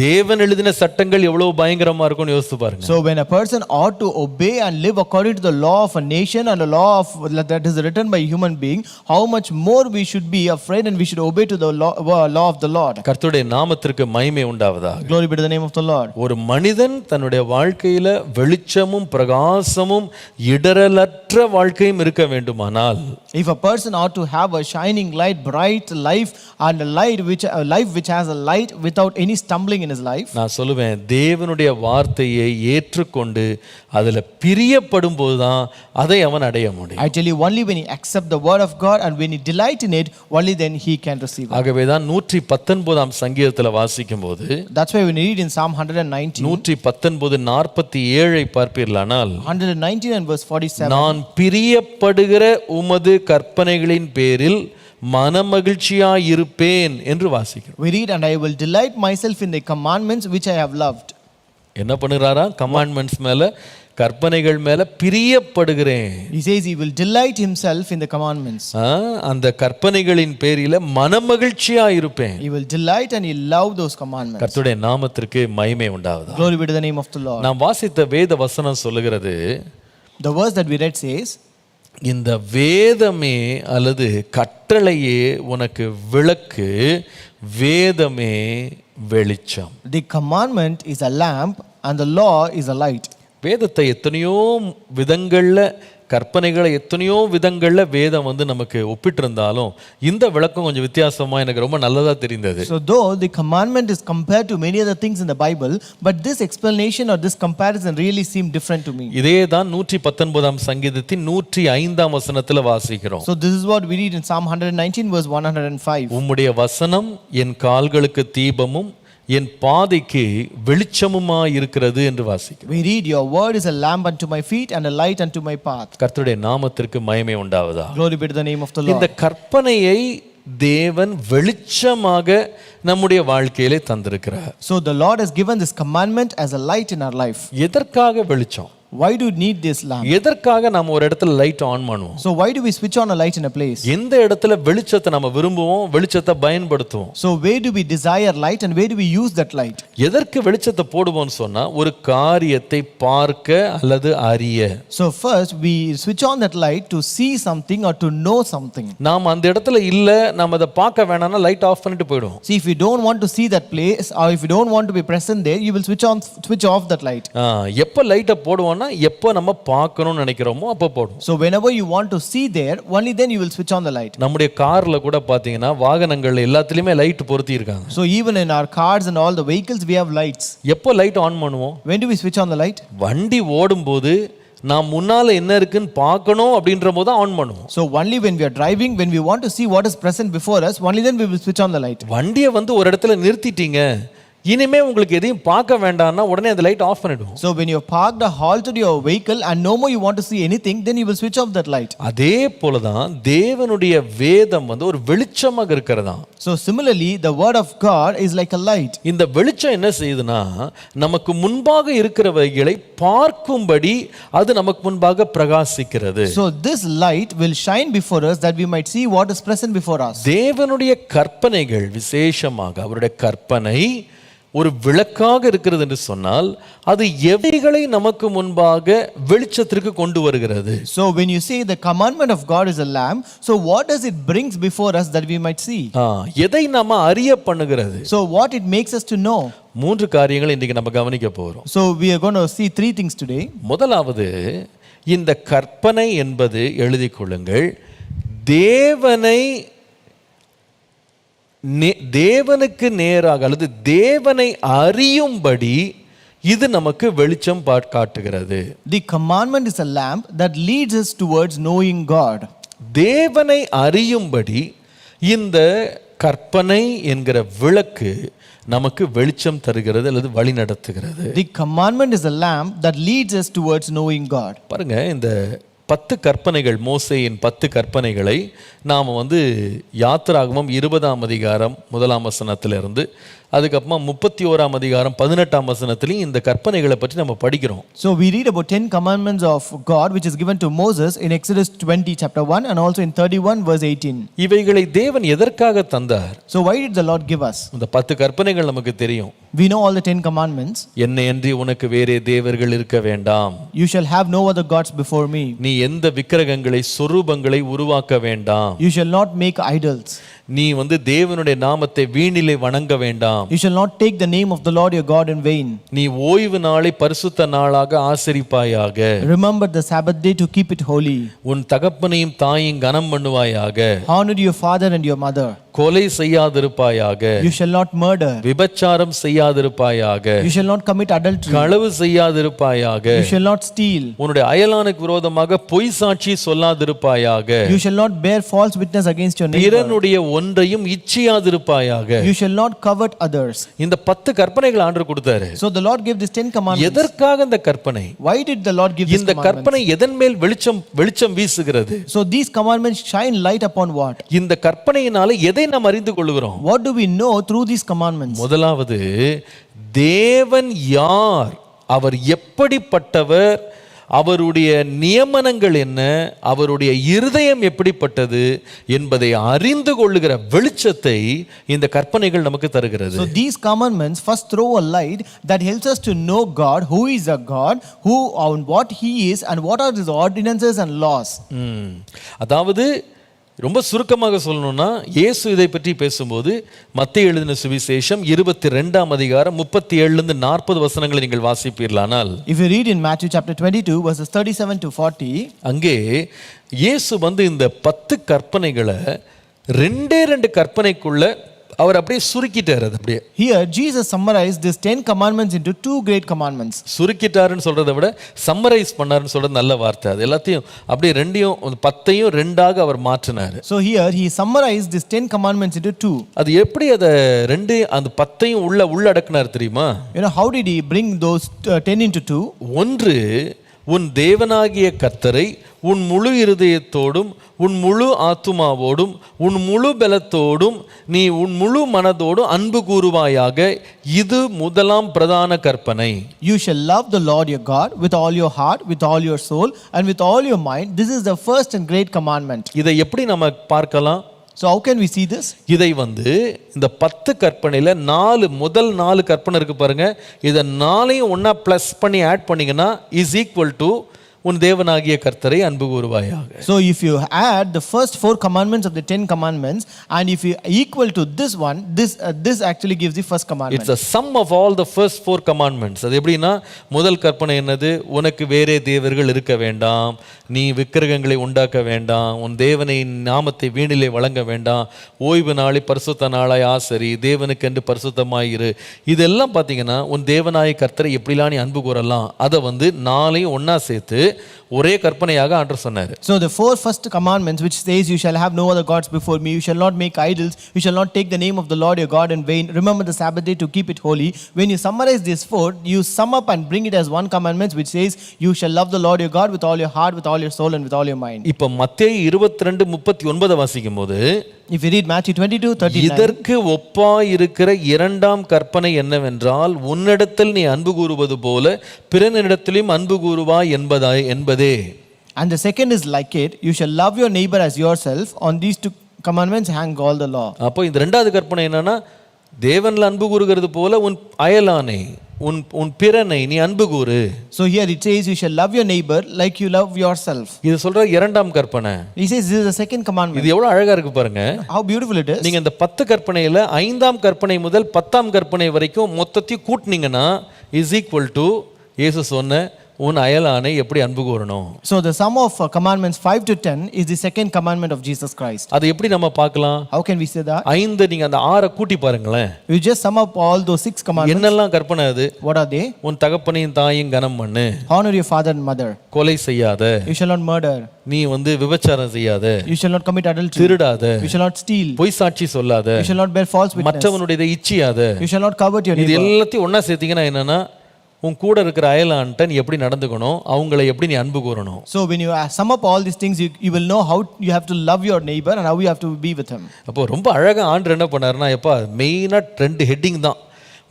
தேவன் எழுதின சட்டங்கள் எவ்வளவு பயங்கரமா இருக்கும்னு யோசித்து பாருங்க. So when a person ought to obey and live according to the law of a nation and the law of that is written by human being, how much more we should be afraid and we should obey to the law of the Lord. கர்த்தருடைய நாமத்திற்கு மகிமை உண்டாவதாக. Glory be to the name of the Lord. ஒரு மனிதன் தன்னுடைய வாழ்க்கையில வெளிச்சமும் பிரகாசமும் இடரலற்ற வாழ்க்கையும் இருக்க வேண்டுமானால், if a person ought to have a shining light, bright life and a life which has a light without any stumbling in his life, நான் சொல்லுவேன், தேவனுடைய வார்த்தையை ஏற்றுக்கொண்டு அதுல பிரியப்படும் போதுதான் அதை அவன் அடைய முடியும். I tell you, only when he accept the word of God and when he delight in it, only then he can receive it. ஆகவேதான் 119 சங்கீதத்துல வாசிக்கும் போது, that's why when we read in Psalm 119 119:47 பார்ப்பீர்களானால், 119 and verse 47, நான் பிரியப்படுகிற உமது கற்பனைகளின் பேரில் மனமகிழ்ச்சியாயிருப்பேன் என்று வாசிக்கிறோம். we read, and I will delight myself in the commandments which I have loved. என்ன பண்ணுறாரா? கமாண்ட்மெண்ட்ஸ் மேல, கற்பனைகள் மேல பிரியப்படுகிறேன். He says he will delight himself in the commandments. அந்த கற்பனைகளின் பேரில மனமகிழ்ச்சியாயிருப்பேன். He will delight and he love those commandments. கர்த்தருடைய நாமத்திற்கு மகிமை உண்டாவதாக. Glory be to the name of the Lord. நாம் வாசித்த வேத வசனம் சொல்லுகிறது, the verse that we read says, இந்த வேதமே அல்லது கட்டளையே உனக்கு விளக்கு, வேதமே வெளிச்சம். the commandment is a lamp and the law is a light. வேதத்தை எத்தனையோ விதங்கள்ல, கற்பனைகளை எத்தனையோ விதங்கள்ல வேதம் நமக்கு ஒப்பிட்டிருந்தாலும் இந்த விளக்கம் கொஞ்சம் வித்தியாசமா எனக்கு ரொம்ப நல்லதா தெரிந்தது. So though the commandment is compared to many other things in the Bible, but this explanation or this comparison really seemed different to me. இதே தான் 119 சங்கீதத்தின் 105 வசனத்துல வாசிக்கிறோம். So this is what we read in Psalm 119 verse 105. உம்முடைய வசனம் என் கால்களுக்கு தீபமும் என் பாதைக்கு வெளிச்சமுமாய் இருக்கிறது என்று வாசிக்கிறோம். We read, your word is a lamp unto my feet and a light unto my path. கர்த்தருடைய நாமத்திற்கு மகிமை உண்டாவதாக. Glory be to the name of the Lord. இந்த கற்பனையை தேவன் வெளிச்சமாக நம்முடைய வாழ்க்கையிலே தந்திருக்கிறார். So the Lord has given this commandment as a light in our life. எதற்காக வெளிச்சம்? Why do you need this lamp? எதற்காக நம்ம ஒரு இடத்துல லைட் ஆன் பண்ணுவோம்? So why do we switch on a light in a place? எந்த இடத்துல வெளிச்சத்தை நம்ம விரும்புவோம், வெளிச்சத்தை பயன்படுத்துவோம்? So where do we desire light and where do we use that light? எதற்கு வெளிச்சத்தை போடுவோம்னு சொன்னா ஒரு காரியத்தை பார்க்க அல்லது அறிய. So first we switch on that light to see something or to know something. நாம் அந்த இடத்துல இல்ல, நம்ம அதை பார்க்க வேணாம்னா லைட் ஆஃப் பண்ணிட்டு போயிடுவோம். See, if you don't want to see that place or if you don't want to be present there, you will switch off that light. எப்ப லைட்டை போடுவோம்னா எப்ப நம்ம பார்க்கணும்னு நினைக்கிறோமோ அப்ப போடுவோம். So whenever you want to see there, only then you will switch on the light. நம்முடைய கார்ல கூட பாத்தீங்கன்னா வாகனங்கள் எல்லாத்துலயுமே லைட் பொருத்தி இருக்காங்க. So even in our cars and all the vehicles we have lights. எப்போ லைட் ஆன் பண்ணுவோம்? When do we switch on the light? வண்டி ஓடும்போது நாம் முன்னால என்ன இருக்குன்னு பார்க்கணும் அப்படின்ற போது தான் ஆன் பண்ணுவோம். So only when we are driving, when we want to see what is present before us, only then we will switch on the light. வண்டியை வந்து ஒரு இடத்துல நிறுத்திட்டீங்க, இனிமே உங்களுக்கு எதையும் பார்க்க வேண்டாம்னா உடனே அந்த லைட் ஆஃப் பண்ணிடுவோம். So when you have parked or halted your vehicle and no more you want to see anything, then you will switch off that light. அதே போல தான் தேவனுடைய வேதம் வந்து ஒரு வெளிச்சமாக இருக்கிறதா. So similarly the word of God is like a light. இந்த வெளிச்சம் என்ன செய்யுதுன்னா நமக்கு முன்பாக இருக்கிறவைகளை பார்க்கும்படி அது நமக்கு முன்பாக பிரகாசிக்கிறது. So this light will shine before us that we might see what is present before us. தேவனுடைய கற்பனைகள் விசேஷமாக அவருடைய கற்பனை ஒரு விளக்காக இருக்கிறது என்று சொன்னால் அது எவைகளை நமக்கு முன்பாக வெளிச்சத்திற்கு கொண்டு வருகிறது. So when you say the commandment of God is a lamp, so what does it brings before us that we might see? எதை நாம அறிய பண்ணுகிறது? So what it makes us to know? மூன்று காரியங்களை இன்றைக்கு நம்ம கவனிக்க போறோம். So we are going to see three things today. முதலாவது, இந்த கற்பனை என்பது எழுதிக் கொள்ளுங்கள், தேவனுக்கு நேராக அல்லது தேவனை அறியும்படி இது நமக்கு வெளிச்சம் காட்டுகிறது. The commandment is a lamp that leads us towards knowing God. தேவனை அறியும்படி இந்த கற்பனை என்கிற விளக்கு நமக்கு வெளிச்சம் தருகிறது அல்லது வழி நடத்துகிறது. The commandment is a lamp that leads us towards knowing God. பாருங்க, இந்த 10 கற்பனைகள், மோசேயின் 10 கற்பனைகளை நாம் வந்து யாத்திராகமம் 20ஆம் அதிகாரம் 1ஆம் வசனத்திலிருந்து அதுக்கப்புறமா 31ஆம் அதிகாரம் 18ஆம் வசனத்திலையும் இந்த கற்பனைகளை பற்றி நம்ம படிக்கிறோம். So we read about 10 commandments of God which is given to Moses in Exodus 20 chapter 1 and also in 31 verse 18. இவைகளை தேவன் எதற்காக தந்தார்? So why did the Lord give us? இந்த 10 கற்பனைகள் நமக்கு தெரியும். We know all the 10 commandments. என்னையன்றி உனக்கு வேறே தேவர்கள் இருக்க வேண்டாம். You shall have no other gods before me. நீ எந்த விக்கிரகங்களை சொரூபங்களை உருவாக்க வேண்டாம். You shall not make idols. நீ வந்து தேவனுடைய நாமத்தை வீணிலே வணங்க வேண்டாம். You shall not take the name of the Lord your God in vain. நீ ஓய்வு நாளை பரிசுத்த நாளாக ஆசரிப்பாயாக. Remember the Sabbath day to keep it holy. உன் தகப்பனையும் தாயையும் கனம் பண்ணுவாயாக. Honor your father and your mother. கொலை செய்யாதிருப்பாயாக. You shall not murder. விபச்சாரம் செய்யாதிருப்பாயாக. You shall not commit adultery. களவு செய்யாதிருப்பாயாக. You shall not steal. உன்னுடைய அயலானுக்கு விரோதமாக பொய் சாட்சி சொல்லாதிருப்பாயாக. You shall not bear false witness against your neighbor. பிறனுடைய ஒன்றையும் இச்சியாதிருப்பாயாக. You shall not covet others. இந்த 10 கற்பனைகள் ஆண்டவர் கொடுத்தாரு. So the Lord gave these 10 commandments. எதற்காக இந்த கற்பனை? Why did the Lord give these இந்த commandments? கற்பனை எதன் மேல் வெளிச்சம் வீசுகிறது? So these commandments shine light upon what? இந்த கற்பனையினால எதை நாம் அறிந்து கொள்கிறோம்? What do we know through these commandments? முதலாவது, தேவன் யார், அவர் எப்படிப்பட்டவர், அவருடைய நியமனங்கள் என்ன, அவருடைய இருதயம் எப்படிப்பட்டது என்பதை அறிந்து கொள்ளுகிற வெளிச்சத்தை இந்த கற்பனைகள் நமக்கு தருகிறது. So these commandments first throw a light that helps us to know God, who is a God, who and what he is and what are his ordinances and laws. அதாவது ரொம்ப சுருக்கமாக சொல்லணும்னா, இயேசு இதை பற்றி பேசும்போது மத்தேயு எழுதின சுவிசேஷம் 22ஆம் அதிகாரம் 37லிருந்து 40 வசனங்களை நீங்கள் வாசிப்பீர்களானால், If you read in Matthew chapter 22 verses 37 to 40, அங்கே இயேசு வந்து இந்த 10 கற்பனைகளை 2 கற்பனைக்குள்ள அவர் அப்படியே சுருக்கிட்டார். அது அப்படியே here Jesus summarized these 10 commandments into 2 great commandments. சுருக்கிட்டாருன்னு சொல்றதை விட சம்மரைஸ் பண்ணாருன்னு சொல்றது நல்ல வார்த்தை. அது எல்லாத்தையும் அப்படியே 10ஐயும் 2ஆக அவர் மாற்றினார். So here he summarized these 10 commandments into 2. அது எப்படி அதை அந்த 10ஐயும் உள்ளடக்கினார் தெரியுமா? You know how did he bring those 10 into 2? ஒன்று, உன் தேவனாகிய கர்த்தரை உன் முழு இருதயத்தோடும் உன் முழு ஆத்துமாவோடும் உன் முழு பலத்தோடும் நீ உன் முழு மனதோடும் அன்பு கூறுவாயாக. இது முதலாம் பிரதான கற்பனை. You shall love the Lord your God with all your heart, with all your soul, and with all your mind. This is the first and great commandment. இதை எப்படி நம்ம பார்க்கலாம்? So how can we see this? இதை இந்த 10 கற்பனையில முதல் 4 கற்பனை இருக்கு பாருங்க. இதை 4ஐயும் ஒண்ணா பிளஸ் பண்ணி ஆட் பண்ணீங்கன்னா இஸ் ஈக்குவல் டு உன் தேவனாகிய கர்த்தரை அன்பு கூறுவாயாக. So if you add the first 4 commandments of the 10 commandments and if you equal to this one, this actually gives the first commandment. It's a sum of all the first 4 commandments. அது எப்படின்னா முதல் கற்பனை என்னது? உனக்கு வேறே தேவர்கள் இருக்க வேண்டாம், நீ விக்கிரகங்களை உண்டாக்க வேண்டாம், உன் தேவனை நாமத்தை வீணிலே வழங்க வேண்டாம், ஓய்வு நாளை பரிசுத்த நாளாய் ஆசரி, தேவனுக்கென்று பரிசுத்தமாயிரு. இதெல்லாம் பார்த்தீங்கன்னா உன் தேவனாய கர்த்தரை எப்படிலாம் நீ அன்பு கூறலாம், அதை 4ஐயும் ஒண்ணா சேர்த்து ஒரே கற்பனையாக ஆண்டவர் சொன்னார். So the 4 first commandments which says you shall have no other gods before me, you shall not make idols, you shall not take the name of the Lord your God in vain, remember the Sabbath day to keep it holy. When you summarize these 4, you sum up and bring it as one commandment which says you shall love the Lord your God with all your heart, with all your soul and with all your mind. இப்போ மத்தேயு 22:39 வாசிக்கும்போது, if you read Matthew 22:39, இதற்கு ஒப்பாய் இருக்கிற இரண்டாம் கற்பனை என்னவென்றால் உன்னிடத்தில் நீ அன்பு கூறுவது போல பிறனிடத்திலும் அன்பு கூறுவாய் என்பதே. And the second is like it, you shall love your neighbor as yourself. On these 2 commandments hang all the law. அப்போ இந்த இரண்டாவது கற்பனை என்னன்னா, தேவன்ல அன்பு கூறுகிறது போல உன் அயலானை உன் பிறனை நீ அன்பு கூறு. So here it says you shall love your neighbor like you love yourself. இது சொல்ற இரண்டாம் கற்பனை. He says this is the second commandment. இது எவ்வளவு அழகா இருக்கு பாருங்க. How beautiful it is. நீங்க இந்த 10 கற்பனையில 5ஆம் கற்பனை முதல் 10ஆம் கற்பனை வரைக்கும் மொத்தத்தையும் கூட்டினீங்கன்னா இஸ் ஈக்குவல் டு இயேசு சொன்ன உன் அயலானை எப்படி அன்பு கூறணும். So the sum of commandments 5 to 10 is the second commandment of Jesus Christ. அது எப்படி நம்ம பார்க்கலாம்? How can we say that? 5 நீங்க அந்த 6 கூட்டி பாருங்களேன். You just sum up all those 6 commandments. என்னெல்லாம் கற்பனை அது? What are they? உன் தகப்பனையும் தாயையும் கனம் பண்ணு. Honor your father and mother. கொலை செய்யாத. You shall not murder. நீ விபச்சாரம் செய்யாத. You shall not commit adultery. திருடாத. You shall not steal. பொய் சாட்சி சொல்லாத. You shall not bear false witness. மற்றவனுடையதை இச்சியாத. You shall not covet your neighbor. இது எல்லாத்தையும் ஒண்ணா சேர்த்தீங்கன்னா என்னன்னா, உன் கூட இருக்கிற அயலான்ட்ட நீ எப்படி நடந்துக்கணும், அவங்களை எப்படி நீ அன்பு கூறணும். So when you sum up all these things, you will know how you have to love your neighbor and how you have to be with him. அப்போ ரொம்ப அழகா ஆண்டவர் என்ன பண்ணாருன்னா, எப்பா மெயினா 2 ஹெட்டிங் தான்.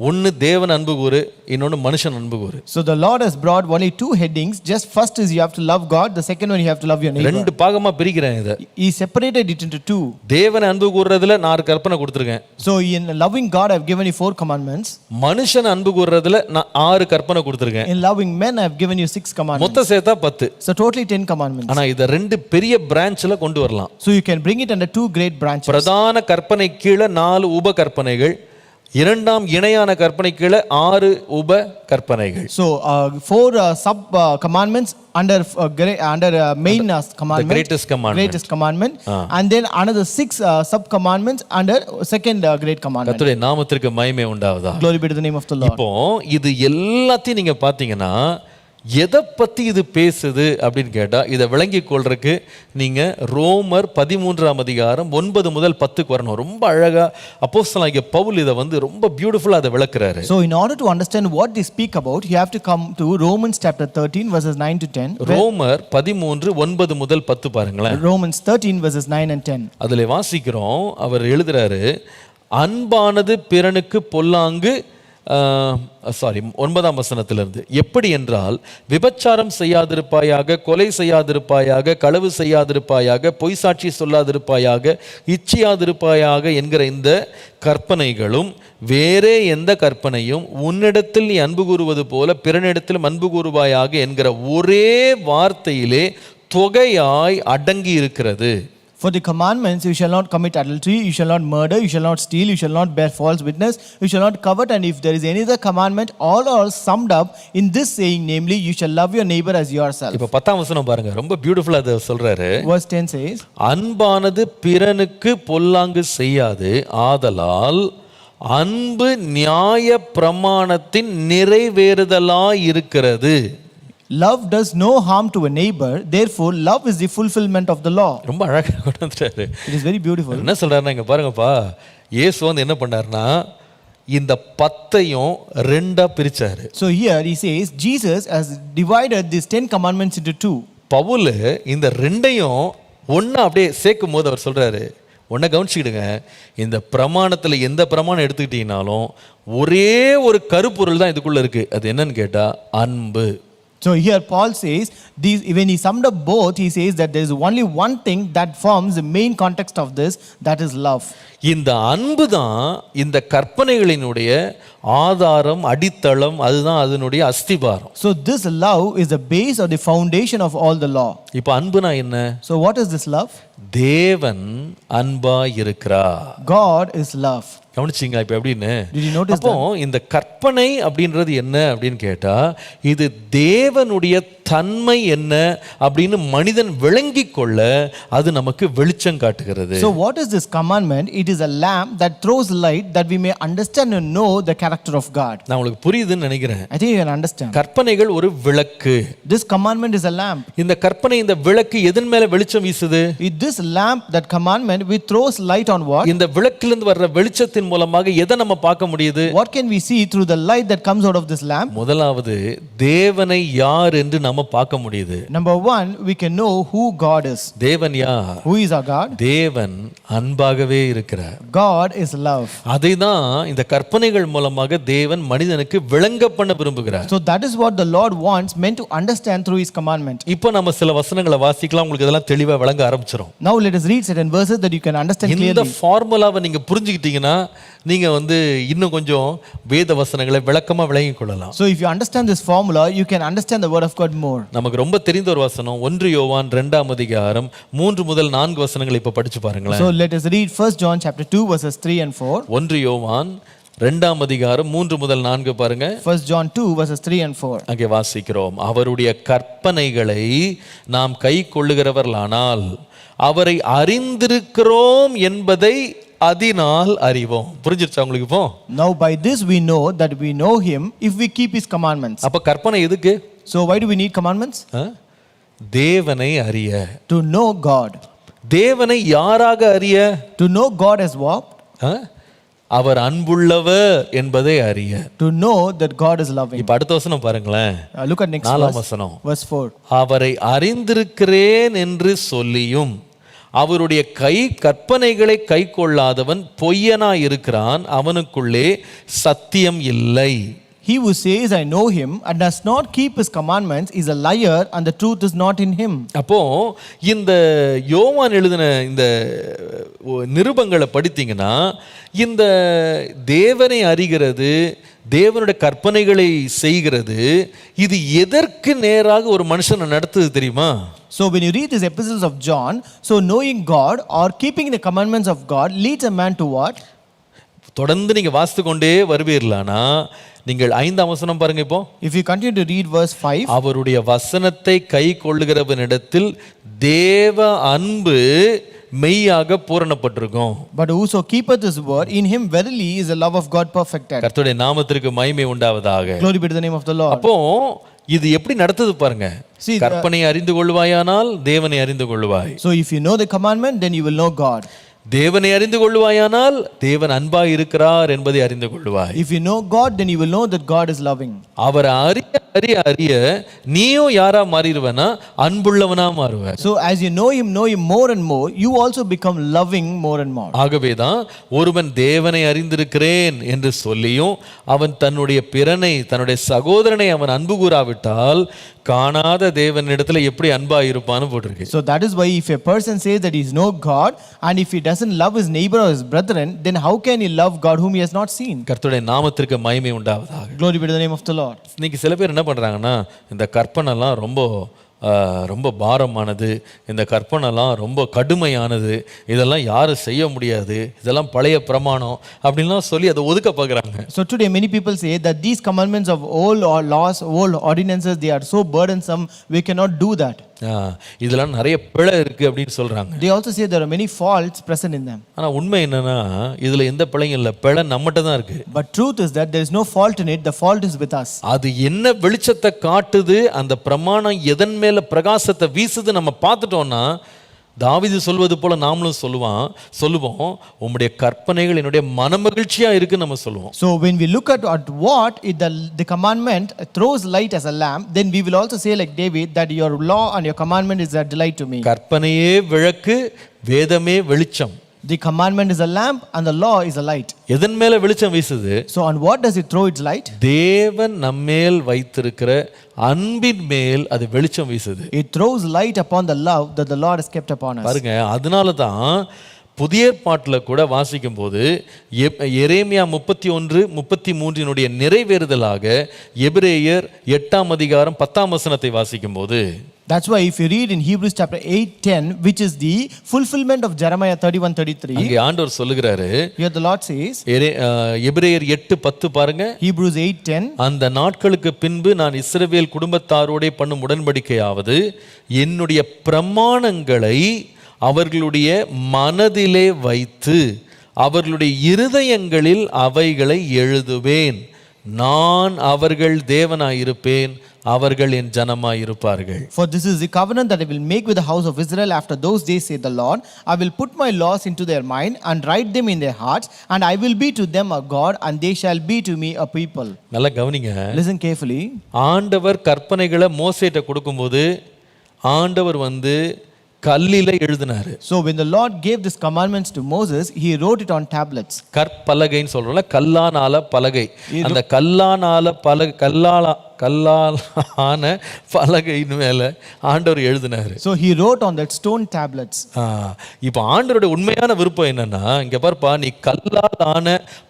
ஒன்னு தேவன் அன்பு கூறு, இன்னொன்னு மனுஷன் அன்பு கூறு. So the Lord has brought only 2 headings. Just first is you have to love God, the second one you have to love your neighbor. 2 பாகமா பிரிக்கிறேன் இத. He separated it into 2. தேவன் அன்பு கூறதுல 4 கற்பனை கொடுத்திருக்கேன். So in loving God I have given you 4 commandments. மனுஷன் அன்பு கூறதுல நான் 6 கற்பனை கொடுத்திருக்கேன். In loving men I have given you 6 commandments. மொத்த சேர்த்தா 10. So totally 10 commandments. ஆனா இத 2 பெரிய பிரான்ச்ல கொண்டு வரலாம். So you can bring it under 2 great branches. பிரதான கற்பனை கீழ 4 உப கற்பனைகள், இரண்டாம் இணையான கற்பனை கீழ 6 உப கற்பனைகள். So 4 sub commandments under main commandment, greatest commandment, and then another 6 sub commandments under second great commandment. கர்த்தருடைய நாமத்திற்கு மகிமை உண்டாவதாக. Glory be to the name of the Lord. இப்போ இது எல்லாத்தையும் நீங்க பாத்தீங்கன்னா எதை பத்தி இது பேசுது அப்படின்னு கேட்டா, இதை விளங்கிக் கொள்றதுக்கு நீங்க ரோமர் 13ஆம் அதிகாரம் 9 முதல் 10க்கு வரணும். ரொம்ப அழகா அப்போஸ்தலனாகிய பவுல் இதை ரொம்ப பியூட்டிஃபுல்லா அதை விளக்குறாரு. So in order to understand what they speak about, you have to come to Romans chapter 13 verses 9 to 10. ரோமர் 13 9 முதல் 10 பாருங்களேன். Romans 13 verses 9 and 10. அதுல வாசிக்கிறோம், அவர் எழுதுறாரு, அன்பானது பிறனுக்கு பொல்லாங்கு 9ஆம் வசனத்திலிருந்து, எப்படி என்றால் விபச்சாரம் செய்யாதிருப்பாயாக, கொலை செய்யாதிருப்பாயாக, களவு செய்யாதிருப்பாயாக, பொய் சாட்சி சொல்லாதிருப்பாயாக, இச்சியாதிருப்பாயாக என்கிற இந்த கற்பனைகளும் வேறே எந்த கற்பனையும் உன்னிடத்தில் நீ அன்பு கூறுவது போல பிறனிடத்திலும் அன்பு கூறுவாயாக என்கிற ஒரே வார்த்தையிலே தொகையாய் அடங்கி இருக்கிறது. For the commandments, you shall not commit adultery, you shall not murder, you shall not steal, you shall not bear false witness, you shall not covet, and if there is any other commandment, all are summed up in this saying, namely, you shall love your neighbor as yourself. இப்போ 10ஆம் வசனம் பாருங்க, ரொம்ப பியூட்டிஃபுல்லா அதை சொல்றாரு. Verse 10 says, அன்பானது பிறனுக்கு பொல்லாங்கு செய்யாது, ஆதலால் அன்பு நியாய பிரமாணத்தின் நிறைவேறுதலாய் இருக்கிறது. Love does no harm to a neighbor, therefore love is the fulfillment of the law. ரொம்ப அழகா கொண்டு வந்துட்டாரு. It is very beautiful. என்ன சொல்றாருன்னா, இங்க பாருங்கப்பா, இயேசு என்ன பண்ணாருன்னா, இந்த 10ஐயும் ரெண்டா பிரிச்சாரு. So here he says Jesus has divided these 10 commandments into two. Pavul இந்த ரெண்டையும் ஒண்ணா அப்படியே சேர்க்கும் போது அவர் சொல்றாரு, ஒன்றை கவனிச்சுக்கிடுங்க, இந்த பிரமாணத்துல எந்த பிரமாணம் எடுத்துக்கிட்டீங்கனாலும் ஒரே ஒரு கருப்பொருள் தான் இதுக்குள்ள இருக்கு. அது என்னன்னு கேட்டா அன்பு. So here Paul says, when he summed up both, he says that there is only one thing that forms the main context of this, that is love. இந்த அன்பு தான் இந்த கற்பனைகளினுடைய ஆதாரம், அடித்தளம், அதுதான் அதனுடைய அஸ்திபாரம். So this love is the base or the foundation of all the law. இப்போ அன்புனா என்ன? So what is this love? தேவன் அன்பா இருக்கிறார். God is love. கவனிச்சிங்களா இப்போ எப்படின்னு? Did you notice அப்போ இந்த கற்பனை அப்படின்றது என்ன அப்படின்னு கேட்டா, இது தேவனுடைய தன்மை என்ன அப்படின்னு மனிதன் விளங்கி கொள்ள அது நமக்கு வெளிச்சம் காட்டுகிறது. So what is this commandment? It is a lamp that throws light that we may understand and know the character of God. நான் உங்களுக்கு புரியுதுன்னு நினைக்கிறேன். I think you can understand. கற்பனைகள் ஒரு விளக்கு. This commandment is a lamp. இந்த கற்பனை, இந்த விளக்கு எதன் மேல வெளிச்சம் வீசுது? This lamp, that commandment, which throws light on what? இந்த விளக்கிலிருந்து வர்ற வெளிச்சத்தின் மூலமாக எதை நம்ம பார்க்க முடியுது? What can we see through the light that comes out of this lamp? முதலாவது தேவனை யார் என்று நம்ம பார்க்க முடியுது. Number one, we can know who God is. தேவன் யார்? Who is our God? தேவன் அன்பாகவே இருக்கிறார். God is love. அதை தான் இந்த கற்பனைகள் மூலமாக தேவன் மனிதனுக்கு விளங்க பண்ண விரும்புகிறார். So that is what the Lord wants men to understand through his commandment. இப்போ நம்ம சில வசனங்களை வாசிக்கலாம், உங்களுக்கு இதெல்லாம் தெளிவா விளங்க ஆரம்பிச்சிரும். Now let us read certain verses that you can understand clearly. இந்த ஃபார்முலாவை நீங்க புரிஞ்சுக்கிட்டீங்கன்னா நீங்க இன்னும் கொஞ்சம் வேத வசனங்களை விளக்கமா விளங்கிக் கொள்ளலாம். So if you understand this formula, you can understand the word of God more. நமக்கு ரொம்ப தெரிந்த ஒரு வசனம் 1 யோவான் 2ஆம் அதிகாரம் 3 முதல் 4 வசனங்களை இப்ப படிச்சு பாருங்களேன். So let us read 1 John chapter 2 verses 3 and 4. 1 யோவான் 2ஆம் அதிகாரம் 3 முதல் 4 பாருங்க. 1 John 2 verses 3 and 4. அங்கே வாசிக்கிறோம், அவருடைய கற்பனைகளை நாம் கைக்கொள்ளுகிறவர்களானால் அவரை அறிந்திருக்கிறோம் என்பதை அதனால் அறிவோம். புரிஞ்சிருச்சா உங்களுக்கு இப்போ? Now by this we know that we know him if we keep his commandments. அப்ப கற்பனை எதுக்கு? So why do we need commandments? தேவனை அறிய. To know God. தேவனை யாராக அறிய? To know God as what? அவர் அன்புள்ளவர் என்பதை அறிய. To know that God is loving. இப்ப அடுத்த வசனம் பாருங்களேன். Look at next verse. 4ஆம் வசனம். Verse 4. அவரை அறிந்திருக்கிறேன் என்று சொல்லியும் அவருடைய கற்பனைகளை கை கொள்ளாதவன் பொய்யனா இருக்கிறான், அவனுக்குள்ளே சத்தியம் இல்லை. He who says I know him and does not keep his commandments is a liar and the truth is not in him. அப்போ இந்த யோவான் எழுதின இந்த நிருபங்களை படித்தீங்கன்னா இந்த தேவனை அறிகிறது, தேவனுடைய கற்பனைகளை செய்கிறது, இது எதற்கு நேராக ஒரு மனுஷனை நடத்துது தெரியுமா? So when you read these epistles of John, so knowing God or keeping the commandments of God leads a man to what? தொடர்ந்து நீங்க வாசித்து கொண்டே வருவீர்களானா நீங்கள் 5ஆம் வசனம் பாருங்க. இப்போ if you continue to read verse 5, அவருடைய வசனத்தை கை கொள்ளுகிறவனிடத்தில் தேவ அன்பு மெய்யாக பூரணப்பட்டிருக்கும். But whoso keepeth his word, in him verily is the love of God perfected. கர்த்தருடைய நாமத்திற்கு மகிமை உண்டாவதாக. Glory be to the name of the Lord. அப்போ இது எப்படி நடத்துது பாருங்க. கற்பனை அறிந்து கொள்வாயானால் தேவனை அறிந்து கொள்வாய். So if you know the commandment, then you will know God. தேவனை அறிந்து கொள்வாயானால் தேவன் அன்பாய் இருக்கிறார் என்பதை அறிந்து கொள்வாய். If you know God, then you will know that God is loving. அவரை அறிய அறிய அறிய நீயும் யாரா மாறிடுவனா? அன்புள்ளவனா மாறுவ. So as you know him more and more, you also become loving more and more. ஆகவேதான் ஒருவன் தேவனை அறிந்திருக்கிறேன் என்று சொல்லியும் அவன் தன்னுடைய பிறனை, தன்னுடைய சகோதரனை அவன் அன்பு கூறாவிட்டால் காணாத தேவனிடத்துல எப்படி அன்பா இருப்பான்னு போட்டிருக்கு. So that is why if a person says that he knows God and if he doesn't love his neighbor or his brethren, then how can he love God whom he has not seen? கர்த்தருடைய நாமத்திற்கு மகிமை உண்டாவதாக. Glory be to the name of the Lord. இன்னைக்கு சில பேர் என்ன பண்றாங்கன்னா, இந்த கற்பனைலாம் ரொம்ப பாரமானது, இந்த கற்பனைலாம் ரொம்ப கடுமையானது, இதெல்லாம் யாரும் செய்ய முடியாது, இதெல்லாம் பழைய பிரமாணம் அப்படின்லாம் சொல்லி அதை ஒதுக்க பார்க்குறாங்க. So today many people say that these commandments of old or laws, old ordinances, they are so burdensome, we cannot do that. இதெல்லாம் நிறைய பிழை இருக்கு அப்படின்னு சொல்றாங்க. They also say there are many faults present in them. ஆனா உண்மை என்னன்னா இதுல எந்த பிழையும் இல்லை, பிழை நம்மகிட்ட தான் இருக்கு. But truth is that there is no fault in it, the fault is with us. அது என்ன வெளிச்சத்தை காட்டுது, அந்த பிரமாணம் எதன் மேல பிரகாசத்தை வீசுது நம்ம பார்த்துட்டோம்னா தாவீது சொல்வது போல நாமளும் சொல்லுவோம் உம்முடைய கற்பனைகள் என்னுடைய மனமகிழ்ச்சியா இருக்குன்னு நம்ம சொல்லுவோம். So when we look at what the commandment throws light as a lamp, then we will also say like David that your law and your commandment is a delight to me. கற்பனையே விளக்கு, வேதமே வெளிச்சம். The commandment is a lamp and the law is a light. எதன் மேல வெளிச்சம் வீசுது? So on what does it throw its light? தேவன் நம்மேல் வைத்திருக்கிற அன்பின் மேல் அது வெளிச்சம் வீசுது. It throws light upon the love that the Lord has kept upon us. பாருங்க, அதனால தான் புதிய ஏற்பாட்டில் கூட வாசிக்கும் போது எரேமியா 31:33 நிறைவேறுதலாக எபிரேயர் 8:10 வாசிக்கும் போது, that's why if you read in Hebrews chapter 8:10, which is the fulfillment of Jeremiah 31:33, அங்கே ஆண்டவர் சொல்லுகிறாரு, here the Lord says, எபிரேயர் 8:10 பாருங்க, Hebrews 8:10, அந்த நாட்களுக்கு பின்பு நான் இஸ்ரவேல் குடும்பத்தாரோடே பண்ணும் உடன்படிக்கையாவது என்னுடைய பிரமாணங்களை அவர்களுடைய மனதிலே வைத்து அவர்களுடைய இருதயங்களில் அவைகளை எழுதுவேன், நான் அவர்கள் தேவனாயிருப்பேன், அவர்கள் என் ஜனமாயிருப்பார்கள். For this is the covenant that I will make with the house of Israel after those days, saith the Lord. I will put my laws into their mind and write them in their hearts, and I will be to them a God, and they shall be to me a people. நல்லா கவனிங்க. Listen carefully. ஆண்டவர் கற்பனைகளை மோசேட்ட கொடுக்கும்போது ஆண்டவர் கல்லில எழுதினாரு. So when the Lord gave these commandments to Moses, he wrote it on tablets. கற்பலகைன்னு சொல்றோம்ல, கல்லானால பலகை. அந்த கல்லாலான பலகையின் மேல ஆண்டவர் எழுதினாரு. So he wrote on that stone tablets. இப்போ ஆண்டவருடைய உண்மையான விருப்பம் என்னன்னா, இங்க பாருப்பா, நீ கல்லாலான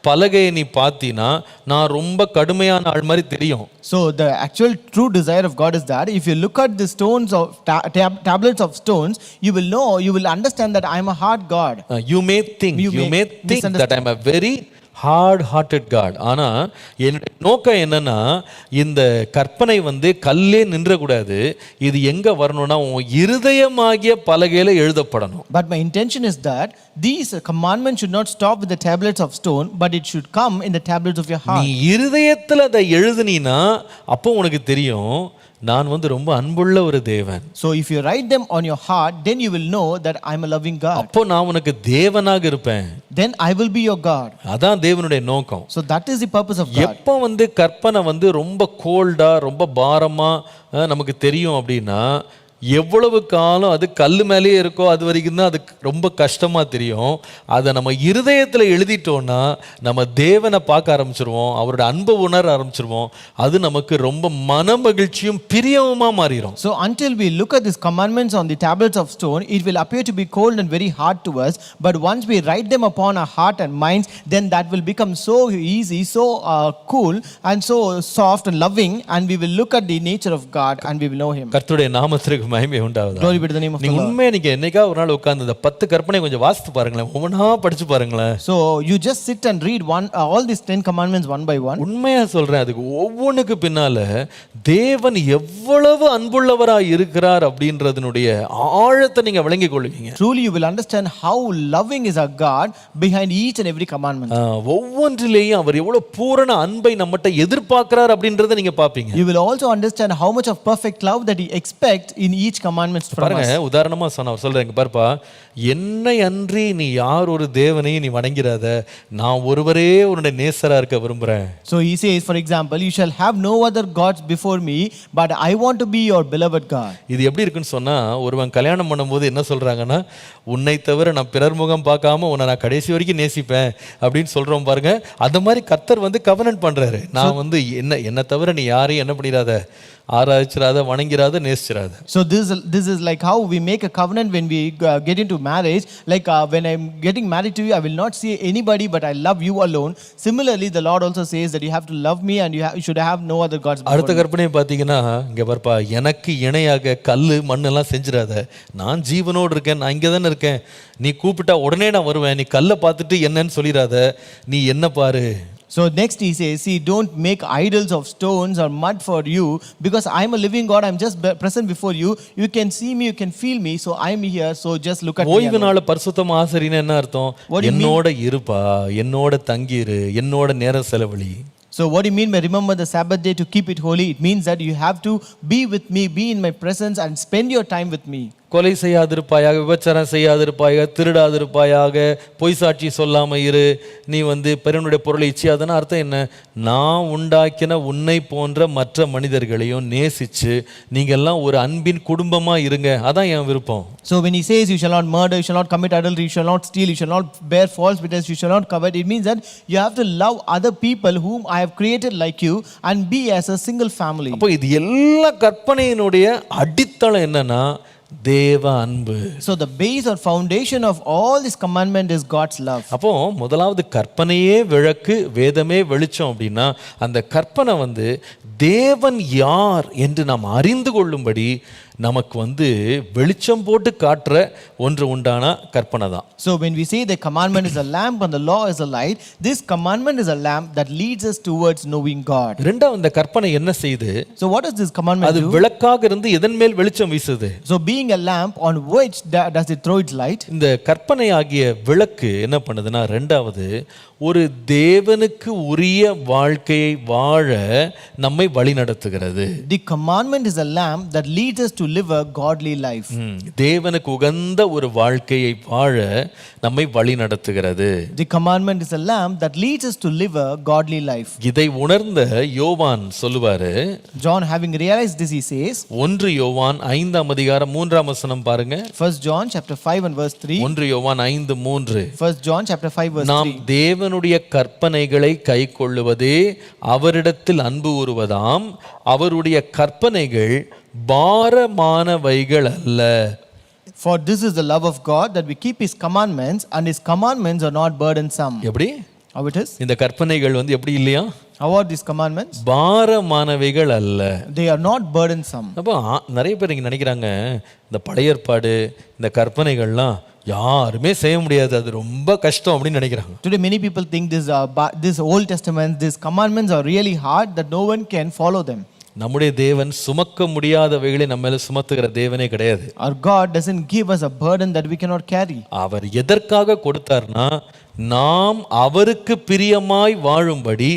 பலகையை நீ பார்த்தீனா நான் ரொம்ப கடுமையான ஆள் மாதிரி தெரியும். So the actual true desire of God is that if you look at the stones of tablets of stones, you will understand that I am a hard God. You may think that I am a very hard-hearted God. ஆனா என்னுடைய நோக்கம் என்னன்னா, இந்த கற்பனை கல்லே நின்றக்கூடாது, இது எங்க வரணும்னா உன் இருதயமாகிய பலகையில எழுதப்படணும். But my intention is that these commandments should not stop with the tablets of stone, but it should come in the tablets of your heart. நீ இருதயத்துல அதை எழுதுனீனா அப்போ உனக்கு தெரியும் நான் ரொம்ப அன்புள்ள ஒரு தேவன். So if you write them on your heart, then you will know that I am a loving God. அப்போ நான் உனக்கு தேவனாக இருப்பேன். Then I will be your God. அதான் தேவனுடைய நோக்கம். So that is the purpose of God. எப்போ கற்பனை ரொம்ப கோல்டா ரொம்ப பாரமா நமக்கு தெரியும் அப்படின்னா, எவ்வளவு காலம் அது கல்லு மேலேயே இருக்கோ அது வரைக்கும் தான் அது ரொம்ப கஷ்டமா தெரியும். அதை நம்ம இருதயத்தில் எழுதிட்டோம்னா நம்ம தேவனை பார்க்க ஆரம்பிச்சிருவோம், அவரோட அன்பை உணர ஆரம்பிச்சிருவோம். அது நமக்கு ரொம்ப மன மகிழ்ச்சியும் பிரியமா மாறிடும். So until we look at these commandments on the tablets of stone, it will appear to be cold and very hard to us. But once we write them upon our heart and minds, then that will become so easy, so cool and so soft and loving, and we will look at the nature of God and we will know Him. கர்த்தருடைய நாமத்திற்கு மகிமை உண்டாவதாக. Glory be to the name of the Lord. நீங்க உண்மையா நீங்க என்னைக்கா ஒரு நாள் உட்கார்ந்து இந்த 10 கற்பனை கொஞ்சம் வாசித்து பாருங்களேன், ஒவ்வொன்றா படிச்சு பாருங்களேன். So you just sit and read all these 10 commandments one by one. உண்மையா சொல்றேன், அதுக்கு ஒவ்வொன்றுக்கு பின்னால தேவன் எவ்வளவு அன்புள்ளவராய் இருக்கிறார் அப்படின்றதனுடைய ஆழத்தை நீங்க விளங்கிக் கொள்வீங்க. Truly you will understand how loving is our God behind each and every commandment. ஒவ்வொன்றிலேயும் அவர் எவ்வளவு பூரண அன்பை நம்மட்ட எதிர்பார்க்கிறார் அப்படின்றத நீங்க பாப்பீங்க. You will also understand how much of perfect love that He expects in each commandments from us. பாருங்க, உதாரணமா சொல்றேன் பாருப்பா, என்னை அன்றி நீ யார் ஒரு தேவனையும் நீ வணங்கிறாத, நான் ஒருவரே உன்னுடைய நேசரா இருக்க விரும்புறேன். So he says, for example, you shall have no other gods before me, but I want to be your beloved God. இது எப்படி இருக்குன்னு சொன்னா, ஒருவன் கல்யாணம் பண்ணும்போது என்ன சொல்றாங்கன்னா, உன்னை தவிர நான் பிறர் முகம் பார்க்காம உன்னை நான் கடைசி வரைக்கும் நேசிப்பேன் அப்படின்னு சொல்றோம் பாருங்க. அந்த மாதிரி கர்த்தர் கவர்னன்ட் பண்றாரு. நான் என்ன தவிர நீ யாரையும் என்ன பண்ணிடாத, ஆராய்ச்சிராத, வணங்கிறாத, நேசிச்சிராத. So this is like how we make a covenant when we get into marriage. Like when I'm getting married to you, I will not see anybody, but I love you alone. Similarly, the Lord also says that you have to love me and you should have no other gods before me. அடுத்த கற்பனை பாத்தீங்கன்னா, இங்க பாருப்பா, எனக்கு இணையாக கல்லு மண்ணெல்லாம் செஞ்சிராத, நான் ஜீவனோடு இருக்கேன், நான் இங்கே தானே இருக்கேன், நீ கூப்பிட்டா உடனே நான் வருவேன், நீ கல்லை பார்த்துட்டு என்னன்னு சொல்லிடாத, நீ என்ன பாரு. So next he says, see, don't make idols of stones or mud for you, because I am a living God. I am just present before you. You can see me, you can feel me, so I am here. So just look at me. ஓய்வு நாளை பரிசுத்தமா ஆசரினா என்ன அர்த்தம்? என்னோட இருப்பா, என்னோட தங்கிரு, என்னோட நேரம் செலவழி. So what do you mean by remember the Sabbath day to keep it holy? It means that you have to be with me, be in my presence and spend your time with me. கொலை செய்யாதிருப்பாயாக, விபச்சாரம் செய்யாதிருப்பாயாக, திருடாதிருப்பாயாக, பொய் சாட்சி சொல்லாம இரு, நீ பிறனுடைய பொருளை இச்சியாதன்னா அர்த்தம் என்ன? நான் உண்டாக்கின உன்னை போன்ற மற்ற மனிதர்களையும் நேசிச்சு நீங்க எல்லாம் ஒரு அன்பின் குடும்பமா இருங்க, அதான் என் விருப்பம். So when he says you shall not murder, you shall not commit adultery, you shall not steal, you shall not bear false witness, you shall not covet, it means that you have to love other people whom I have created like you and be as a single family. அப்போ இது எல்லா கற்பனையினுடைய அடித்தளம் என்னன்னா தேவ அன்பு. So the base or foundation of all this commandment is God's love. அப்போ முதலாவது கற்பனையே விளக்கு, வேதமே வெளிச்சம் அப்படின்னா அந்த கற்பனை தேவன் யார் என்று நாம் அறிந்து கொள்ளும்படி நமக்கு வெளிச்சம் போட்டு காட்டுற ஒன்று உண்டான கற்பனை தான். So when we say the commandment is a lamp and the law is a light, this commandment is a lamp that leads us towards knowing God. இரண்டாவது இந்த கற்பனை என்ன செய்யுது? So what does this commandment do? அது விளக்காக இருந்து எதன் மேல் வெளிச்சம் வீசுது? So being a lamp, on which does it throw its light? இந்த கற்பனை ஆகிய விளக்கு என்ன பண்ணுதுன்னா இரண்டாவது ஒரு தேவனுக்கு உரிய வாழ்க்கையை வாழ நம்மை வழி நடத்துகிறது. The commandment is a lamp that leads us to live a godly life. தேவனுக்கு உகந்த ஒரு வாழ்க்கையை வாழ நம்மை வழி நடத்துகிறது. The commandment is a lamp that leads us to live a godly life. இதை உணர்ந்த யோவான் சொல்லுவாரு, John having realized this he says, 1 யோவான் 5ஆம் அதிகாரம் 3ஆம் வசனம் பாருங்க. 1 John chapter 5 and verse 3. 1 யோவான் 5:3. 1 John chapter 5 verse 3. நாம் தேவனுடைய கற்பனைகளை கைக்கொள்ளுவதே அவரிடத்தில் அன்பு கூறுவதாம், அவருடைய கற்பனைகள் பாரமானவைகள் அல்ல. For this is the love of God, that we keep his commandments, and his commandments are not burdensome. எப்படி? How it is? இந்த கற்பனைகள் எப்படி இல்லையா? How are these commandments? பாரமானவைகள் அல்ல. They are not burdensome. அப்போ நிறைய பேர் இங்க நினைக்கிறாங்க இந்த பழைய ஏற்பாடு இந்த கற்பனைகள்லாம் யாருமே செய்ய முடியாது, அது ரொம்ப கஷ்டம் அப்படின்னு நினைக்கிறாங்க. Today many people think this Old Testament, these commandments are really hard that no one can follow them. நம்முடைய தேவன் சுமக்க முடியாதவைகளை நம்ம மேல சுமத்துகிற தேவனே கிடையாது. Our God doesn't give us a burden that we cannot carry. அவர் எதற்காக கொடுத்தார்னா நாம் அவருக்கு பிரியமாய் வாழும்படி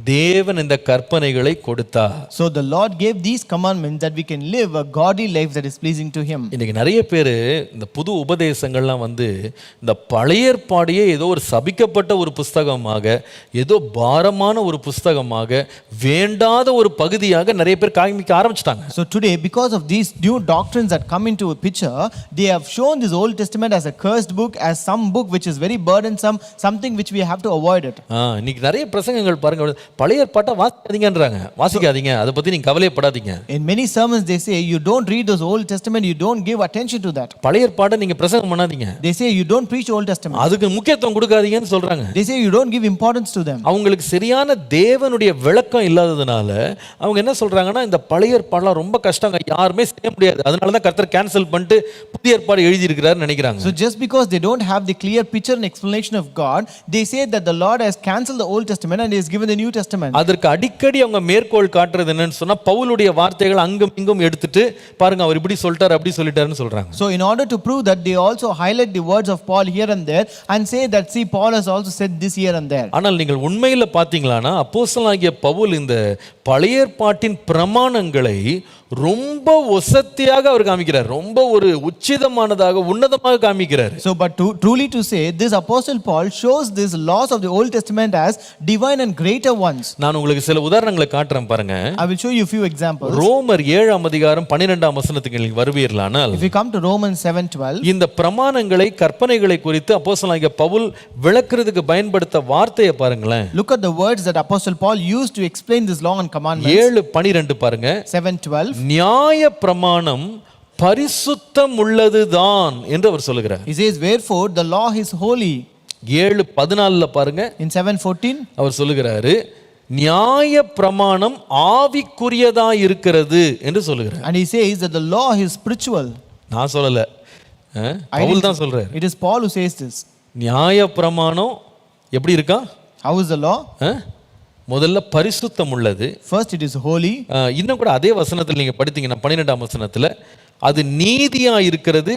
தேவன் இந்த கற்பனைகளை கொடுத்தார். So the Lord gave these commandments that we can live a godly life that is pleasing to him. இன்னைக்கு நிறைய பேர் இந்த புது உபதேசங்கள்லாம் இந்த பழைய ஏற்பாடையே ஏதோ ஒரு சபிக்கப்பட்ட ஒரு புஸ்தகமாக, ஏதோ பாரமான ஒரு புஸ்தகமாக, வேண்டாத ஒரு பகுதியாக நிறைய பேர் காமிக்க ஆரம்பிச்சிட்டாங்க. So today because of these new doctrines that come into a picture, they have shown this Old Testament as a cursed book, as some book which is very burdensome, something which we have to avoid it. இன்னைக்கு நிறைய பிரசங்கங்கள் பாருங்க, பழைய ஏற்பாட்டை வாசிக்காதீங்கன்றாங்க. வாசிக்காதீங்க, அதை பத்தி நீங்க கவலைப்படாதீங்க. In many sermons they say you don't read those Old Testament, you don't give attention to that. பழைய ஏற்பாட்டை நீங்க பிரசங்கம் பண்ணாதீங்க. They say you don't preach Old Testament. அதுக்கு முக்கியத்துவம் கொடுக்காதீங்கன்னு சொல்றாங்க. They say you don't give importance to them. அவங்களுக்கு சரியான தேவனுடைய விளக்கம் இல்லாததுனால அவங்க என்ன சொல்றாங்கன்னா இந்த பழைய ஏற்பாடுலாம் ரொம்ப கஷ்டங்க, யாருமே செய்ய முடியாது, அதனால தான் கர்த்தர் கேன்சல் பண்ணிட்டு புதிய ஏற்பாடு எழுதி இருக்கிறாருன்னு நினைக்கிறாங்க. So just because they don't have the clear picture and explanation of God, they say that the Lord has cancelled the Old Testament and he has given the New Testament. அதற்கு அடிக்கடி அவங்க மேற்கோள் காட்டுறது என்னன்னு சொன்னா பவுலுடைய வார்த்தைகள் அங்கும் இங்கும் எடுத்துட்டு பாருங்க அவர் இப்படி சொல்லிட்டார் அப்படி சொல்லிட்டாருன்னு சொல்றாங்க. So in order to prove that, they also highlight the words of Paul here and there and say that see Paul has also said this here and there. ஆனால் நீங்கள் உண்மையில பாத்தீங்களானா அப்போஸ்தலனாகிய பவுல் இந்த பழைய ஏற்பாட்டின் பிரமாணங்களை ரொம்ப ஒசத்தியாக அவர் காமிக்கிறார், ரொம்ப ஒரு உச்சிதமானதாக உன்னதமாக காமிக்கிறார். So but truly to say, this apostle Paul shows these laws of the Old Testament as divine and greater ones. நான் உங்களுக்கு சில உதாரணங்களை காட்டுறேன் பாருங்க. I will show you a few examples. ரோமர் 7ஆம் அதிகாரம் 12ஆம் வசனத்துக்கு நீங்கள் வருவீர்களானால், if you come to Romans 7:12, இந்த பிரமாணங்களை கற்பனைகளை குறித்து அப்போஸ்தலனாகிய பவுல் விளக்குறதுக்கு பயன்படுத்த வார்த்தையை பாருங்களேன். look at the words that apostle Paul used to explain this law and commandments. 7:12 பாருங்க. 7:12, நியாய பிரமாணம் பரிசுத்தம் உள்ளதுதான் என்று அவர் சொல்லுகிறார். he says wherefore the law is holy. 7:14 பாருங்க. in 7:14 அவர் சொல்லுகிறாரு நியாய பிரமாணம் ஆவிக்குரியதா இருக்கிறது என்று சொல்லுகிறார். and he says that the law is spiritual. நான் சொல்லல, பவுல் தான் சொல்றார். it is Paul who says this. நியாய பிரமாணம் எப்படி இருக்கா? how is the law? முதல்ல பரிசுத்தம் உள்ளது. first it is holy. இன்னும் கூட அதே வசனத்தில் நீங்க படித்தீங்கன்னா 12ஆம் வசனத்துல அது நீதியா இருக்கிறது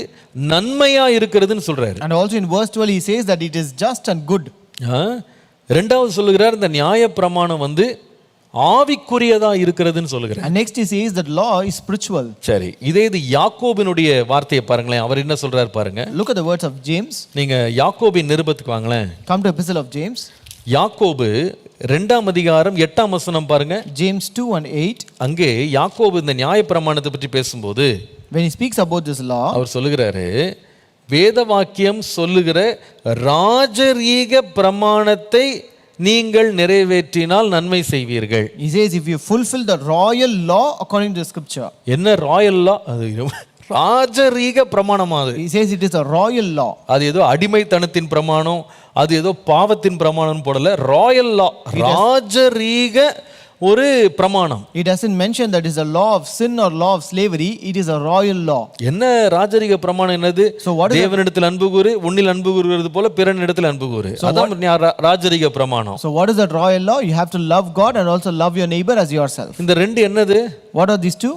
நன்மையா இருக்கிறதுன்னு சொல்றாரு. and also in verse 12 he says that it is just and good. ரெண்டாவது சொல்லுகிறார் இந்த நியாய பிரமாணம் ஆவிக்குரியதா இருக்கிறதுன்னு சொல்லுகிறேன். And next he says that law is spiritual. சரி, இது யாக்கோபினுடைய வார்த்தையை பாருங்களேன். அவர் என்ன சொல்றாரு பாருங்க. Look at the words of James. நீங்க யாக்கோபின் நிருபத்துக்கு வாங்களேன். Come to epistle of James. யாக்கோபு 2ஆம் அதிகாரம் 8ஆம் வசனம் பாருங்க. James 2:8. அங்கே யாக்கோபு இந்த நியாயப்பிரமாணத்தை பற்றி பேசும்போது when he speaks about this law, அவர் சொல்லுகிறாரு, வேத வாக்கியம் சொல்லுகிற ராஜரீக பிரமாணத்தை நீங்கள் நிறைவேற்றினால் நன்மை செய்வீர்கள். He says if you fulfill the royal law according to the scripture. என்ன ராயல் லா? அது ராஜரீக பிரமாணம். அது He says it is a royal law. அது ஏதோ அடிமைத்தனத்தின் பிரமாணம், அது ஏதோ பாவத்தின் பிரமாணம் போடல. ராயல் லா, ராஜரீக ஒரு பிரமாணம். It doesn't mention that it is a law of sin or law of slavery. It is a royal law. என்ன ராஜரீக பிரமாணம் என்னது? தேவனிடத்தில் அன்பு கூறு, உன்னில் அன்பு கூறுகிறது போல பிறனிடத்தில் அன்பு கூறு. அதான் ராஜரீக பிரமாணம். So what is that royal law? You have to love God and also love your neighbor as yourself. இந்த ரெண்டு என்னது? What are these two?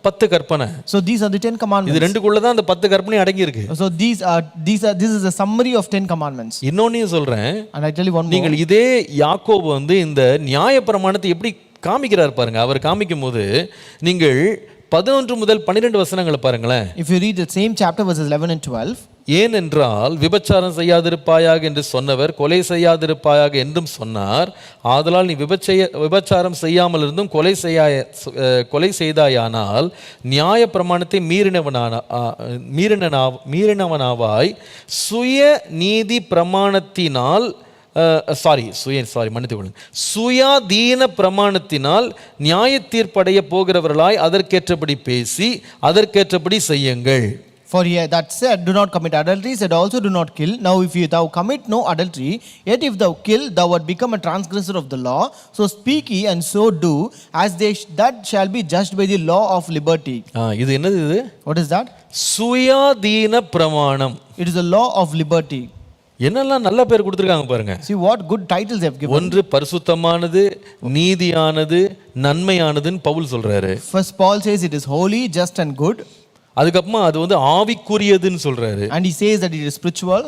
10 கற்பனை. So these are the 10 commandments. இது ரெண்டுக்குள்ள தான் அந்த 10 கற்பனை அடங்கி இருக்கு. So this is a summary of 10 commandments. இன்னொன்னையும் சொல்றேன். And I tell you one more. நீங்கள் இதே யாக்கோபு இந்த நியாயப்பிரமாணத்தை எப்படி காமிக்கிறார் பாருங்க. அவர் காமிக்கும் போது நீங்கள் 11 முதல் 12 வசனங்களை பாருங்களேன். If you read the same chapter verses 11 and 12. ஏனென்றால் விபச்சாரம் செய்யாதிருப்பாயாக என்று சொன்னவர் கொலை செய்யாதிருப்பாயாக என்றும் சொன்னார். ஆதலால் நீ விபச்சாரம் செய்யாமல் இருந்தும் கொலை செய்தாயானால் நியாய பிரமாணத்தை மீறினவனாவாய் சுய நீதி பிரமாணத்தினால் சுயாதீன பிரமாணத்தினால் நியாய தீர்ப்படைய போகிறவர்களாய் அதற்கேற்றபடி பேசி அதற்கேற்றபடி செய்யுங்கள். For here that said, do not commit adultery, said also do not kill. Now if thou commit no adultery, yet if thou kill, thou art become a transgressor of the law. So speak ye and so do, as that shall be judged by the law of liberty. இது என்னது இது? What is that? சுயாதீன பிரமாணம். It is a law of liberty. என்னெல்லாம் நல்ல பேர் கொடுத்திருக்காங்க பாருங்க. See what good titles they have given. ஒன்று பரிசுத்தமானது, நீதியானது, நன்மையானதுன்னு பவுல் சொல்றாரு. First Paul says it is holy, just and good. அதுக்கப்புறமா அது ஆவிக்குரியதுன்னு சொல்றாரு. And he says that it is spiritual.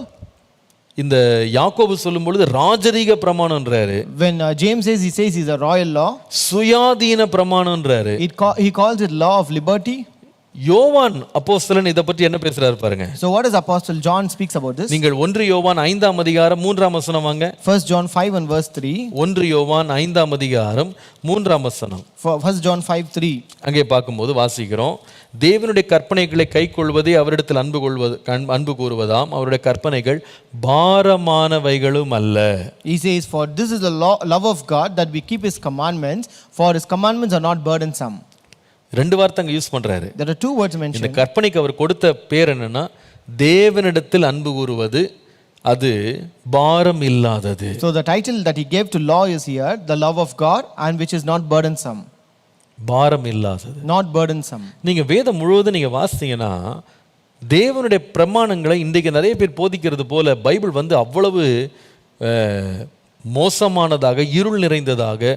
இந்த யாக்கோபு சொல்லும் பொழுது ராஜரீக பிரமாணம்ன்றாரு. When James says, he says is a royal law. சுயாதீன பிரமாணம்ன்றாரு. He calls it law of liberty. யோவான் அப்போஸ்தலன் இத பத்தி என்ன பேசுறாரு பாருங்க. So what does Apostle John speaks about this? நீங்கள் 1 யோவான் 5ஆம் அதிகாரம் 3ஆம் வசனம் வாங்க. 1 John 5 and verse 3. 1 யோவான் 5ஆம் அதிகாரம் 3ஆம் வசனம். 1 John 5:3. அங்கே பார்க்கும்போது வாசிக்கிறோம், தேவனுடைய கற்பனைகளை கைக்கொள்வதே அவரிடத்தில் அன்பு கூறுவதாம், அவருடைய கற்பனைகள் பாரமானவைகளும் அல்ல. He says, for this is the love of God, that we keep his commandments, for his commandments are not burdensome. ரெண்டு வார்த்தை அங்க யூஸ் பண்றாரு. There are two words mentioned. இந்த கற்பனைக்கு அவர் கொடுத்த பேர் என்னன்னா, தேவனிடத்தில் அன்பு கூறுவது, அது பாரம் இல்லாதது. So the title that he gave to law is here, the love of God, and which is not burdensome. பாரம் இல்லாதது. Not burdensome. நீங்க வேதம் முழுவதும் நீங்க வாசித்தீங்கன்னா, தேவனுடைய பிரமாணங்களை இன்றைக்கு நிறைய பேர் போதிக்கிறது போல பைபிள் அவ்வளவு மோசமானதாக, இருள் நிறைந்ததாக,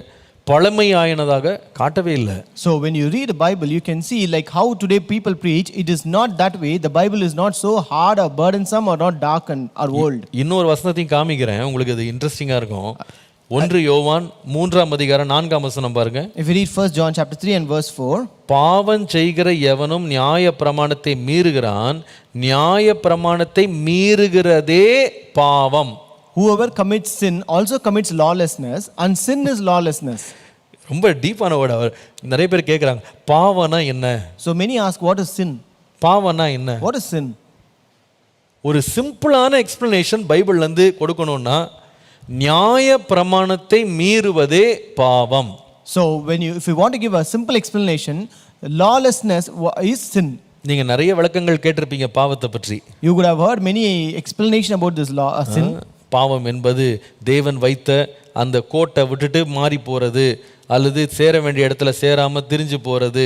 பழமையானதாக காட்டவே இல்லை. So when you read the Bible, you can see like how today people preach. It is not that way. The Bible is not so hard or burdensome or not dark or old. இன்னொரு வசனத்தையும் காமிக்கிறேன், உங்களுக்கு அது இன்ட்ரெஸ்டிங்கா இருக்கும். 1 யோவான் 3ஆம் அதிகாரம் 4ஆம் வசனம் பாருங்க. If you read 1 John chapter 3 and verse 4. பாவம் செய்கிற எவனும் நியாய பிரமாணத்தை மீறுகிறான், நியாய பிரமாணத்தை மீறுகிறதே பாவம். Whoever commits sin also commits lawlessness, and sin is lawlessness. ரொம்ப டீப்பான வேர்ட். அவர் நிறைய பேர் கேட்குறாங்க, பாவம்னா என்ன? So many ask, what is sin? பாவம்னா என்ன? What is sin? ஒரு சிம்பிளான எக்ஸ்பிளனேஷன் பைபிள்ல இருந்து கொடுக்கணும்னா, நியாய பிரமாணத்தை மீறுவதே பாவம். So if you want to give a simple explanation, lawlessness is sin. நீங்க நிறைய விளக்கங்கள் கேட்டிருப்பீங்க பாவத்தை பற்றி. You would have heard many explanation about this law, sin. பாவம் என்பது தேவன் வைத்த அந்த கோட்டை விட்டுட்டு மாறி போறது, அல்லது சேர வேண்டிய இடத்துல சேராம திரிஞ்சு போறது,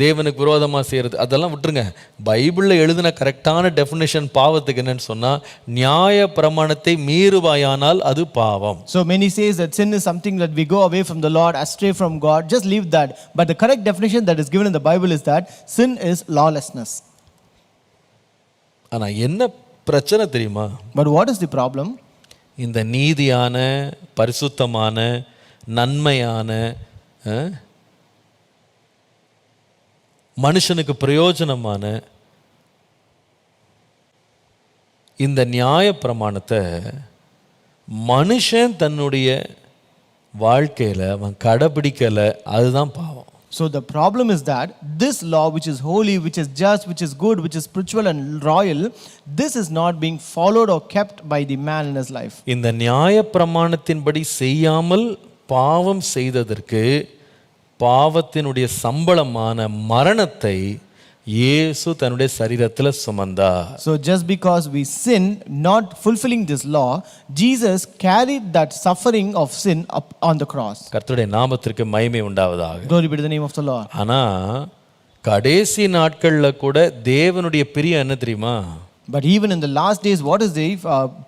தேவனுக்கு விரோதமா செய்யறது, அதெல்லாம் விட்டுருங்க. பைபிள்ல எழுதின கரெக்டான டெஃபினேஷன் பாவத்துக்கு என்னன்னு சொன்னா, நியாய பிரமாணத்தை மீறுவாயானால் அது பாவம். So many says that sin is something that we go away from the Lord, astray from God, just leave that. But the correct definition that is given in the Bible is that sin is lawlessness. ஆனா என்ன பிரச்சனை தெரியுமா? But what is the problem? இந்த நீதியான, பரிசுத்தமான, நன்மையான, மனுஷனுக்கு பிரயோஜனமான இந்த நியாயப்பிரமாணத்தை மனுஷன் தன்னுடைய வாழ்க்கையில் அவன் கடைபிடிக்கலை, அதுதான் பாவம். So the problem is that this law, which is holy, which is just, which is good, which is spiritual and royal, this is not being followed or kept by the man in his life. இந்த நியாயப்பிரமாணத்தின்படி செய்யாமல் பாவம் செய்ததற்கு பாவத்தினுடைய சம்பளமான மரணத்தை இயேசு தன்னுடைய சரீரத்தில் சுமந்தார். So just because we sin not fulfilling this law, Jesus carried that suffering of sin up on the cross. கர்த்தருடைய நாமத்திற்கு மகிமை உண்டாவதாக. Glory be to the name of the Lord. ஆனா கடைசி நாட்கள்ல கூட தேவனுடைய பிரியம் என்ன தெரியுமா? But even in the last days, what is the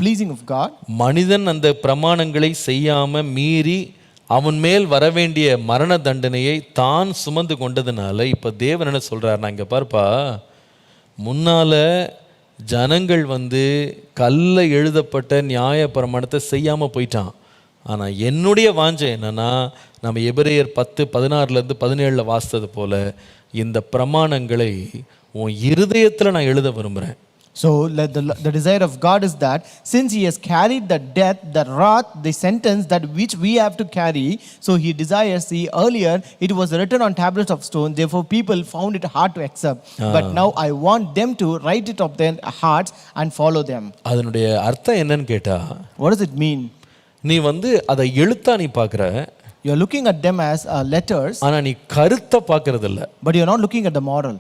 pleasing of God? மனிதன் அந்த பிரமாணங்களை செய்யாம மீறி அவன் மேல் வரவேண்டிய மரண தண்டனையை தான் சுமந்து கொண்டதுனால இப்போ தேவன் என்ன சொல்கிறார், நான் இங்கே பார்ப்பா, முன்னால் ஜனங்கள் கல்ல எழுதப்பட்ட நியாய பிரமாணத்தை செய்யாமல் போயிட்டான். ஆனால் என்னுடைய வாஞ்சை என்னென்னா, நம்ம எபிரேயர் 10:16-17 வாசித்தது போல் இந்த பிரமாணங்களை உன் இருதயத்தில் நான் எழுத விரும்புகிறேன். So the desire of God is that since he has carried the death, the wrath, the sentence that which we have to carry, so he desires, see, earlier it was written on tablets of stone, therefore people found it hard to accept. But now I want them to write it up their hearts and follow them. அதனுடைய அர்த்தம் என்னன்னு கேட்டா, what does it mean? நீ அதை எழுத்தா நீ பார்க்குற, you are looking at them as letters, ஆனா நீ கருத்தை பார்க்கறது இல்ல. but you are not looking at the moral.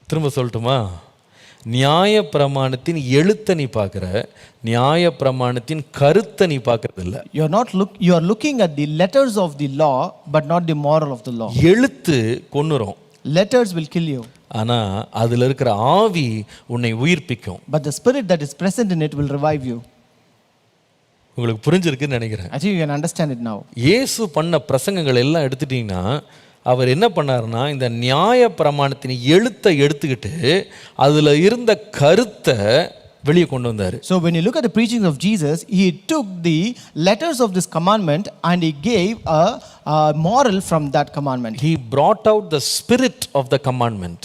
திரும்ப சொல்லட்டுமா? நியாய பிரமாணத்தின் எழுத்தை நீ பார்க்குற, நியாய பிரமாணத்தின் கருத்தை நீ பார்க்கறது இல்லை. you are looking at the letters of the law but not the moral of the law. எழுத்து கொன்னுரும், letters will kill you, ஆனா அதுல இருக்கிற ஆவி உன்னை உயிர்ப்பிக்கும். but the spirit that is present in it will revive you. உங்களுக்கு புரிஞ்சிருக்குன்னு நினைக்கிறேன். I think you can understand it now. இயேசு பண்ண பிரசங்கங்கள் எல்லாம் எடுத்துட்டீங்கன்னா, அவர் என்ன பண்ணாருன்னா, இந்த நியாய பிரமாணத்தின் எழுத்தை எடுத்துக்கிட்டு அதுல இருந்த கருத்தை வெளியே கொண்டு வந்தார். So when you look at the preaching of Jesus, he took the letters of this commandment and he gave a moral from that commandment. He brought out the spirit of the commandment.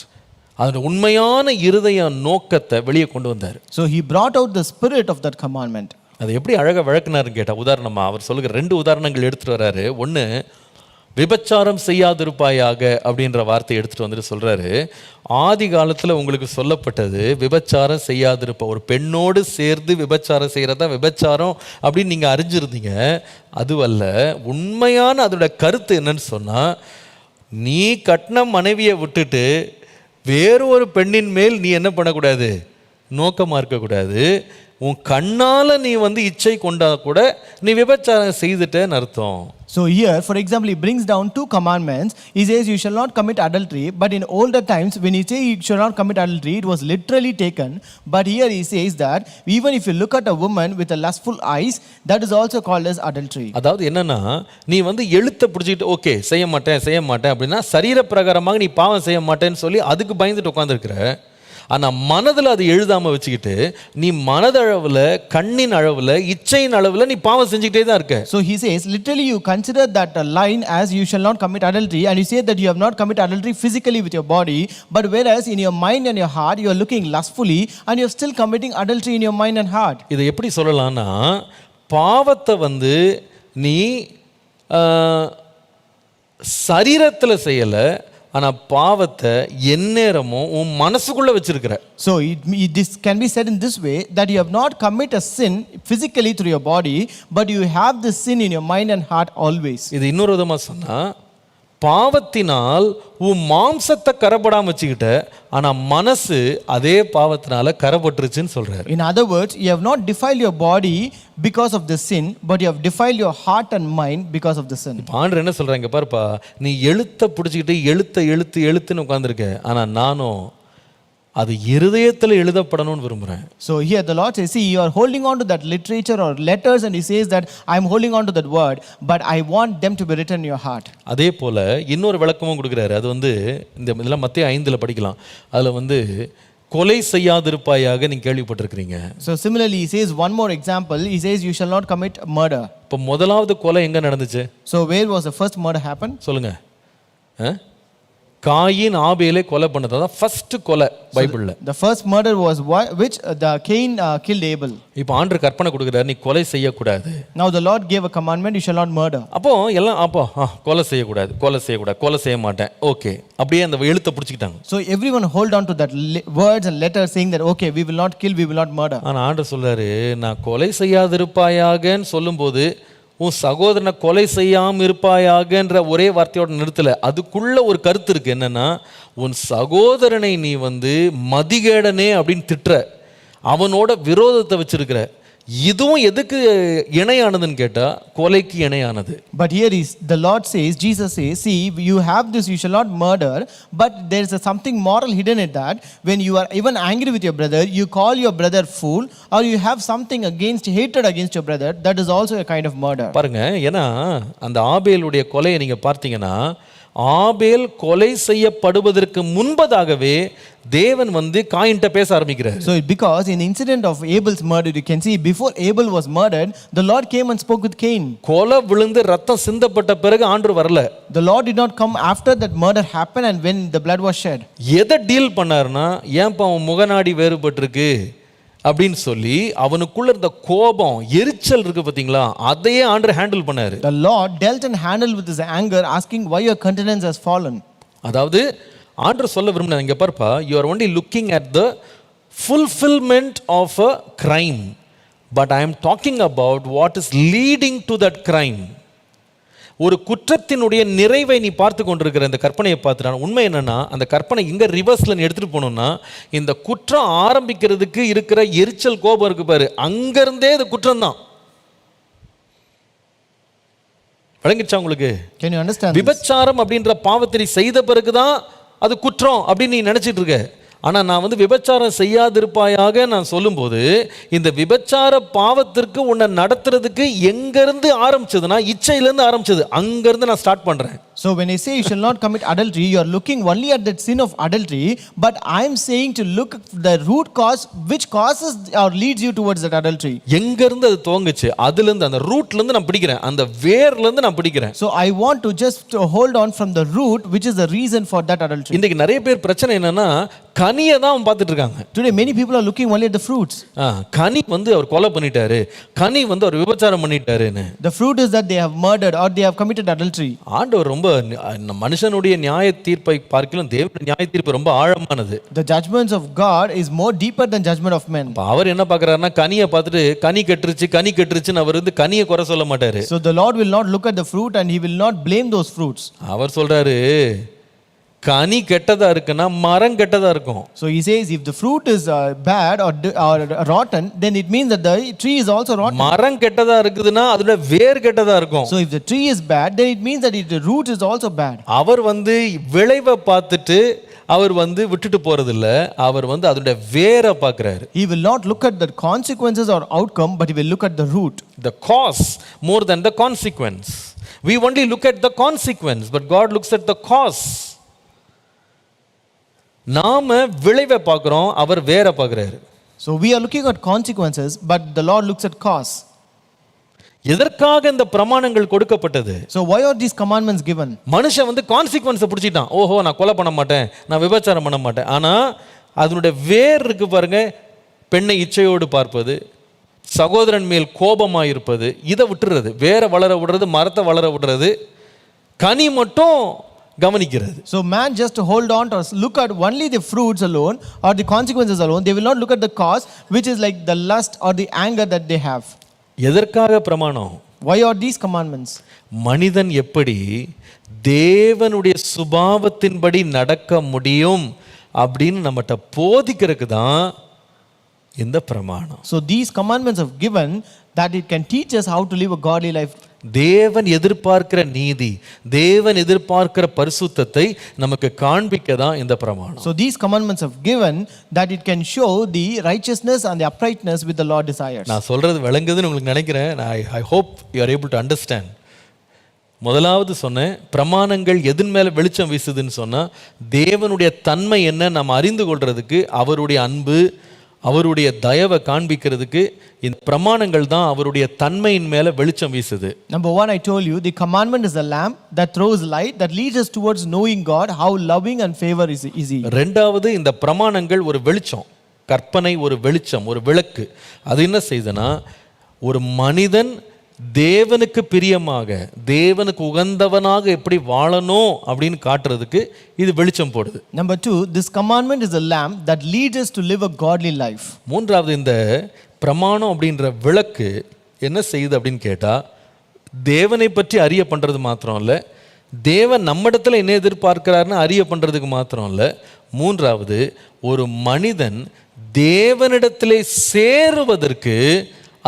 அதோட உண்மையான இருதய நோக்கத்தை வெளியே கொண்டு வந்தார். So he brought out the spirit of that commandment. அது எப்படி அழகாக விளக்குனாருன்னு கேட்டால், உதாரணமா அவர் சொல்லுகிற 2 உதாரணங்கள் எடுத்துட்டு வர்றாரு. ஒன்று, விபச்சாரம் செய்யாதிருப்பாயாக அப்படின்ற வார்த்தையை எடுத்துகிட்டு வந்துட்டு சொல்கிறாரு, ஆதி காலத்தில் உங்களுக்கு சொல்லப்பட்டது விபச்சாரம் செய்யாதிருப்பா, ஒரு பெண்ணோடு சேர்ந்து விபச்சாரம் செய்கிறதா விபச்சாரம் அப்படின்னு நீங்கள் அறிஞ்சிருந்தீங்க. அதுவல்ல, உண்மையான அதோட கருத்து என்னன்னு சொன்னால், நீ கட்டின மனைவியை விட்டுட்டு வேறொரு பெண்ணின் மேல் நீ என்ன பண்ணக்கூடாது, நோக்கமாக இருக்கக்கூடாது. உன் கண்ணால் நீ இச்சை கொண்டா கூட நீ விபச்சாரம் செய்துட்டேன்னு அர்த்தம். So here, for example, he brings down 2 commandments. He says you shall not commit adultery, but in older times when he say you shall not commit adultery, it was literally taken. But here he says that even if you look at a woman with a lustful eyes, that is also called as adultery. அதாவது என்னன்னா, நீ எழுத்தை பிடிச்சிட்டு okay செய்ய மாட்டேன் அப்படின்னா சரீர பிரகாரமாக நீ பாவம் செய்ய மாட்டேன்னு சொல்லி அதுக்கு பயந்துட்டு உட்காந்துருக்கிற. ஆனால் மனதில் அது எழுதாமல் வச்சுக்கிட்டு நீ மனதளவில், கண்ணின் அளவில், இச்சையின் அளவில் நீ பாவம் செஞ்சுக்கிட்டே தான் இருக்க. So he says literally you consider that a line as you shall not commit adultery, and you say that you have not committed adultery physically with your body, but whereas in your mind and your heart you are looking lustfully and you are still committing adultery in your mind and heart. இதை எப்படி சொல்லலாம்னா, பாவத்தை நீ சரீரத்தில் செய்யலை, ஆனால் பாவத்தை எந்நேரமும் உன் மனசுக்குள்ளே வச்சிருக்கிற. So this can be said in this way, that you have not committed a sin physically through your body, but you have this sin in your mind and heart always. இது இன்னொரு விதமாக சொன்னால், பாவத்தினால் உன் மாம்சத்தை கரைப்படாமல் வச்சுக்கிட்ட, ஆனால் மனசு அதே பாவத்தினால கரைப்பட்டுருச்சுன்னு சொல்கிறார். In other words, you have not defiled your body because of the sin, but you have defiled your heart and mind because of the sin. ஆண்டவர் என்ன சொல்கிறாங்க பாருப்பா, நீ எழுத்தை பிடிச்சிக்கிட்டு எழுத்துன்னு உட்காந்துருக்க, ஆனால் நானும் அது இருதயத்தில் எழுதப்படணும்னு விரும்புகிறேன். So here the Lord says, see, you are holding on to that literature or letters, and he says that I am holding on to that word, but I want them to be written in your heart. அதே போல இன்னொரு விளக்கமும் கொடுக்குறாரு. அது இந்த இதெல்லாம் மத்தேயு 5 படிக்கலாம். அதில் கொலை செய்யாதிருப்பாயாக நீங்க கேள்விப்பட்டிருக்கிறீங்க. So similarly, he says one more example. He says, you shall not commit murder. இப்போ முதலாவது கொலை எங்க நடந்துச்சு So where was the first murder happened? சொல்லுங்க. காயின் ஆபேலை கொலை பண்ணது. அதான் ஃபர்ஸ்ட் கொலை பைபிள்ல. The first murder was which the Cain killed Abel. இப்போ ஆண்டவர் கற்பனை கொடுக்கிறார், நீ கொலை செய்யக்கூடாது. Now the Lord gave a commandment, you shall not murder. அப்போ எல்லாம் கொலை செய்யக்கூடாது, கொலை செய்யக்கூடாது, கொலை செய்ய மாட்டேன், ஓகே, அப்படியே அந்த எழுத்தை பிடிச்சிக்கிட்டாங்க. So everyone hold on to that words and letters saying that okay, we will not kill, we will not murder. ஆனா ஆண்டவர் சொல்றாரு, நான் கொலை செய்யாதிருப்பாயாகன்னு சொல்லும்போது உன் சகோதரனை கொலை செய்யாம இருப்பாயாகன்ற ஒரே வார்த்தையோட நிறுத்தல. அதுக்குள்ள ஒரு கருத்து இருக்கு. என்னன்னா, உன் சகோதரனை நீ மதிகேடனே அப்படின்னு திட்டுற, அவனோட விரோதத்தை வச்சிருக்கிற. இதுவும் எதுக்கு இணையானதுன்னு கேட்டா கொலைக்கு இணையானது. But here is the Lord says, Jesus says, see, you have this, you shall not murder, but there is something moral hidden in that. When you are even angry with your brother, you call your brother fool, or you have something hatred against your brother, that is also a kind of murder. பாருங்க, ஏன்னா அந்த ஆபேலுடைய கொலையை நீங்க பார்த்தீங்கன்னா, ஆபேல் கொலை செய்யப்படுவதற்கு முன்பதாகவே தேவன் காயின்ட்ட பேச ஆரம்பிக்கிறார். So because in the incident of Abel's murder, you can see before Abel was murdered, the Lord came and spoke with Cain. கொலை விழுந்து ரத்தம் சிந்தப்பட்ட பிறகு ஆண்டவர் வரல. The Lord did not come after that murder happened and when the blood was shed. எதை deal பண்ணாருன்னா, ஏன்பா அவன் முகநாடி வேறுபட்டிருக்கு அப்படின்னு சொல்லி அவனுக்குள்ள இருந்த கோபம், எரிச்சல் இருக்கு பாத்தீங்களா, அதையே ஆண்டவர் ஹேண்டில் பண்ணாரு. The Lord dealt and handled with his anger, asking why your countenance has fallen. அதாவது ஆண்டவர் சொல்ல விரும்பினா, இங்க பாருப்பா, you are only looking at the fulfillment of a crime, but I am talking about what is leading to that crime. ஒரு குற்றத்தினுடைய நிறைவை நீ பார்த்து கொண்டிருக்கிற இந்த கற்பனையை பார்த்துட்டான். உண்மை என்னன்னா, அந்த கற்பனை இங்கே ரிவர்ஸில் நீ எடுத்துகிட்டு போகணும்னா, இந்த குற்றம் ஆரம்பிக்கிறதுக்கு இருக்கிற எரிச்சல், கோபம் இருக்கு பாரு, அங்கேருந்தே இது குற்றம் தான். விளங்கிடுச்சா உங்களுக்கு? Can you understand? விபச்சாரம் அப்படின்ற பாவத்தை செய்த பிறகுதான் அது குற்றம் அப்படின்னு நீ நினைச்சிட்டு இருக்க. ஆனால் நான் விபச்சாரம் செய்யாதிருப்பாயாக நான் சொல்லும்போது, இந்த விபச்சார பாவத்திற்கு உன்னை நடத்துறதுக்கு எங்கேருந்து ஆரம்பிச்சதுன்னா, இச்சையிலேருந்து ஆரம்பிச்சது, அங்கேருந்து நான் ஸ்டார்ட் பண்ணுறேன். So when I say you shall not commit adultery, you are looking only at that sin of adultery, but I am saying to look at the root cause which causes or leads you towards that adultery. எங்கேருந்து அது துவங்குச்சு, அதுலேருந்து, அந்த ரூட்லேருந்து நான் பிடிக்கிறேன், அந்த வேர்லேருந்து நான் பிடிக்கிறேன். So I want to just hold on from the root which is the reason for that adultery. இன்றைக்கு நிறைய பேர் பிரச்சனை என்னன்னா, கனியை தான் பார்த்துட்டு இருக்காங்க. Today many people are looking only at the fruits. கனி அவர் கொலை பண்ணிட்டாரு, கனி அவர் விபச்சாரம் பண்ணிட்டாருன்னு. The fruit is that they have murdered or they have committed adultery. ஆண்டவர் ரொம்ப மனுஷனுடைய நியாய தீர்ப்பை பார்க்கலாம், தேவனுடைய நியாய தீர்ப்பு ரொம்ப ஆழமானது. The judgments of God is more deeper than judgment of men. அவர் என்ன பார்க்கறாருன்னா, கனியை பார்த்துட்டு கனி கெட்டுருச்சுன்னு அவர் கனியை குறை சொல்ல மாட்டாரு. So the Lord will not look at the fruit and he will not blame those fruits. அவர் சொல்றாரு, கனி கெட்டதா இருக்குன்னா மரம் கெட்டதா இருக்கும். So he says if the fruit is bad or rotten, then it means that the tree is also rotten. மரம் கெட்டதா இருக்குதுன்னா அதோட வேர் கெட்டதா இருக்கும். So if the tree is bad, then it means that the root is also bad. அவர் விளைவை பார்த்துட்டு அவர் விட்டுட்டு போறது இல்ல, அவர் அதோட வேரை பார்க்கறாரு. He will not look at the consequences or outcome, but he will look at the root. The cause more than the consequence. We only look at the consequence, but God looks at the cause. நாம விளைவை பார்க்கிறோம், அவர் வேரை பார்க்கறாரு. So we are looking at consequences, but the Lord looks at cause. எதற்காக இந்த பிரமாணங்கள் கொடுக்கப்பட்டது? So why are these commandments given? மனுஷன் கான்சிக்வன்ஸை பிடிச்சிட்டான். ஓஹோ, நான் கொலை பண்ண மாட்டேன், நான் விபச்சாரம் பண்ண மாட்டேன். ஆனா அதனுடைய வேர் இருக்கு பாருங்க, பெண்ணை இச்சையோடு பார்ப்பது, சகோதரன் மேல் கோபமாக இருப்பது, இதை விட்டுறது, வேற வளர விடுறது, மரத்தை வளர விடுறது, கனி மட்டும் கவனிக்கிறது. So man just hold on to look at only the fruits alone or the consequences alone. They will not look at the cause, which is like the lust or the anger that they have. எதற்காக பிரமாணம்? Why are these commandments? மனிதன் எப்படி தேவனுடைய சுபாவத்தின்படி நடக்க முடியும் அப்படின்னு நம்மகிட்ட போதிக்கிறதுக்கு தான் இந்த பிரமாணம். So these commandments are given that it can teach us how to live a godly life. தேவன் எதிர்பார்க்கிற நீதி, தேவன் எதிர்பார்க்கிற பரிசுத்தத்தை நமக்கு காண்பிக்க தான் இந்த பிரமாணம். So these commandments are given that it can show the righteousness and the uprightness which the Lord desires. நான் சொல்றது விளங்குதுன்னு உங்களுக்கு நினைக்கிறேன். I hope you are able to understand. முதலாவது சொன்னேன், பிரமாணங்கள் எதன் மேல வெளிச்சம் வீசுதுன்னு சொன்னா, தேவனுடைய தன்மை என்ன நம்ம அறிந்து கொள்றதுக்கு, அவருடைய அன்பு, அவருடைய தயவை காண்பிக்கிறதுக்கு இந்த பிரமாணங்கள் தான் அவருடைய தன்மையின் மேல வெளிச்சம் வீசுது. Number one, I told you, the commandment is a lamp that throws light, that leads us towards knowing God, how loving and favor is He. ரெண்டாவது, இந்த பிரமாணங்கள் ஒரு வெளிச்சம், கற்பனை ஒரு வெளிச்சம், ஒரு விளக்கு. அது என்ன செய்யுதுன்னா, ஒரு மனிதன் தேவனுக்கு பிரியமாக, தேவனுக்கு உகந்தவனாக எப்படி வாழணும் அப்படின்னு காட்டுறதுக்கு இது வெளிச்சம் போடுது. Number two, this commandment is a lamp that leads us to live a godly life. மூன்றாவது, இந்த பிரமாணம் அப்படின்ற விளக்கு என்ன செய்யுது அப்படின்னு கேட்டா, தேவனை பற்றி அறிய பண்றது மாத்திரம் இல்லை, தேவன் நம்மிடத்துல என்ன எதிர்பார்க்கிறாருன்னு அறிய பண்றதுக்கு மாத்திரம் இல்லை, மூன்றாவது, ஒரு மனிதன் தேவனிடத்திலே சேருவதற்கு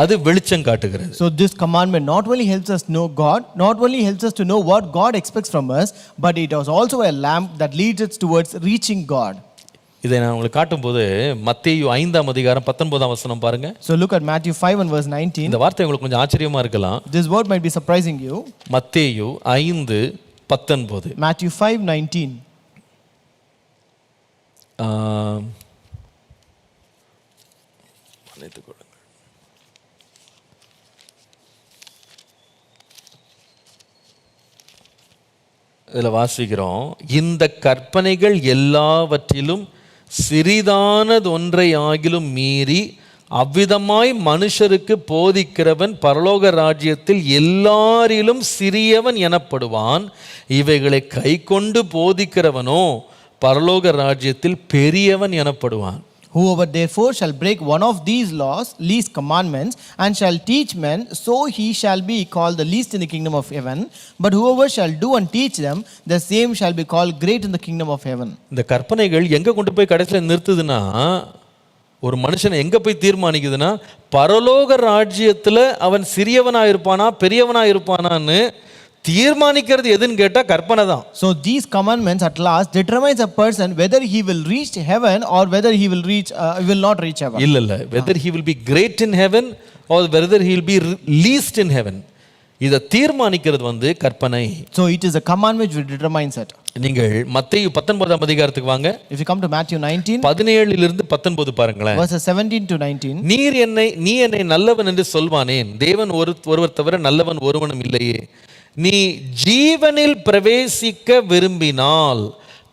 அது வெளிச்சம் காட்டுகிறது. So this commandment not only helps us know God, not only helps us to know what God expects from us, but it is also a lamp that leads us towards reaching God. இதை நான் உங்களுக்கு காட்டும்போது மத்தேயு 5:19 பாருங்க. So look at Matthew 5 and verse 19. இந்த வார்த்தை உங்களுக்கு கொஞ்சம் ஆச்சரியமா இருக்கலாம். This word might be surprising you. மத்தேயு 5:19. Matthew 5:19. இதில் வாசிக்கிறோம், இந்த கற்பனைகள் எல்லாவற்றிலும் சிறிதானது ஒன்றை ஆகிலும் மீறி அவ்விதமாய் மனுஷருக்கு போதிக்கிறவன் பரலோக ராஜ்யத்தில் எல்லாரிலும் சிறியவன் எனப்படுவான். இவைகளை கை கொண்டு போதிக்கிறவனோ பரலோக ராஜ்யத்தில் பெரியவன் எனப்படுவான். Whoever therefore shall break one of these laws, least commandments, and shall teach men, so he shall be called the least in the kingdom of heaven. But whoever shall do and teach them, the same shall be called great in the kingdom of heaven. இந்த கற்பனைகள் எங்க கொண்டு போய் கடைசியில் நிறுத்துதுன்னா, ஒரு மனுஷனை எங்க போய் தீர்மானிக்குதுன்னா, பரலோக ராஜ்யத்தில் அவன் சிறியவனா இருப்பானா பெரியவனா இருப்பானான்னு தீர்மானிக்கிறது எதுன்னு கேட்டா கற்பனை தான். So these commandments at last determines a person whether he will reach heaven or whether he will not reach heaven. இல்ல whether he will be great in heaven or whether he will be least in heaven. இத தீர்மானிக்கிறது கற்பனை. So it is a commandment which determines it. நீங்கள் மத்தேயு 19ஆம் அதிகாரத்துக்கு வாங்க. If you come to Matthew 19, 17 19 பாருங்களேன். verses 17 to 19. நீ என்னை நல்லவன் என்று சொல்வானேன், தேவன் ஒருவர் தவிர நல்லவன் ஒருவனும் இல்லையே. நீ ஜீவனில் பிரவேசிக்க விரும்பினால்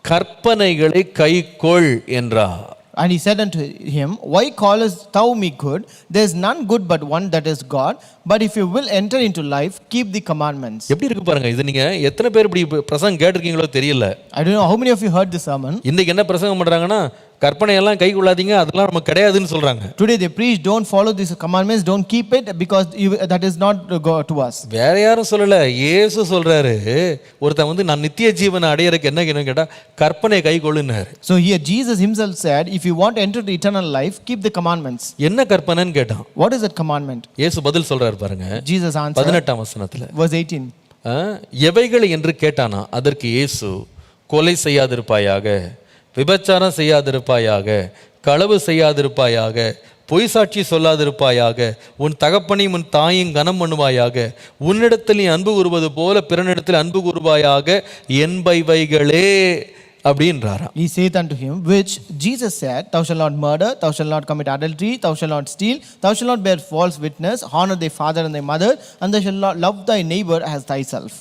கற்பனைகளை கைக்கொள் என்றார். And he said unto him, why callest thou me good? There is none good but one, that is God. But if you will enter into life, keep the commandments. எப்படி இருக்கு பாருங்க. இது நீங்க எத்தனை பேர் இப்படி பிரசங்கம் கேட்டிருக்கீங்களோ தெரியல. I don't know how many of you heard this sermon. இன்னைக்கு என்ன பிரசங்கம் பண்றாங்கன்னா, கற்பனை எல்லாம் கை கொள்ளாதீங்க, அதெல்லாம் நமக்கு கிடையாதுன்னு சொல்றாங்க. Today they preach, don't follow these commandments, don't keep it because that is not to us. வேற யாரும் சொல்லல, இயேசு சொல்றாரு. ஒருத்தன் நான் நித்திய ஜீவனை அடையறதுக்கு என்ன கேட்டா கற்பனை கை கொள்ளுனாரு. So here Jesus himself said, if you want to enter the eternal life, keep the commandments. என்ன கற்பனைன்னு கேட்டான். What is that commandment? இயேசு பதில் சொல்றாரு பாருங்க. Jesus answered, 18ஆம் வசனத்துல verse 18. எவைகளை என்று கேட்டானா, அதற்கு இயேசு, கொலை செய்யாதிருப்பாயாக, விபச்சாரம் செய்யாதிருப்பாயாக, களவு செய்யாதிருப்பாயாக, பொய் சாட்சி சொல்லாதிருப்பாயாக, உன் தகப்பனையும் உன் தாயும் கனம் பண்ணுவாயாக, உன்னிடத்தில் நீ அன்பு கூறுவது போல பிறனிடத்தில் அன்பு கூறுவாயாக என்பவைகளே அப்படின்றாராம். He saith unto him, which Jesus said, thou shalt not murder, thou shalt not commit adultery, thou shalt not steal, thou shalt not bear false witness, honor thy father and thy mother, and thou shalt not love thy neighbor as thyself.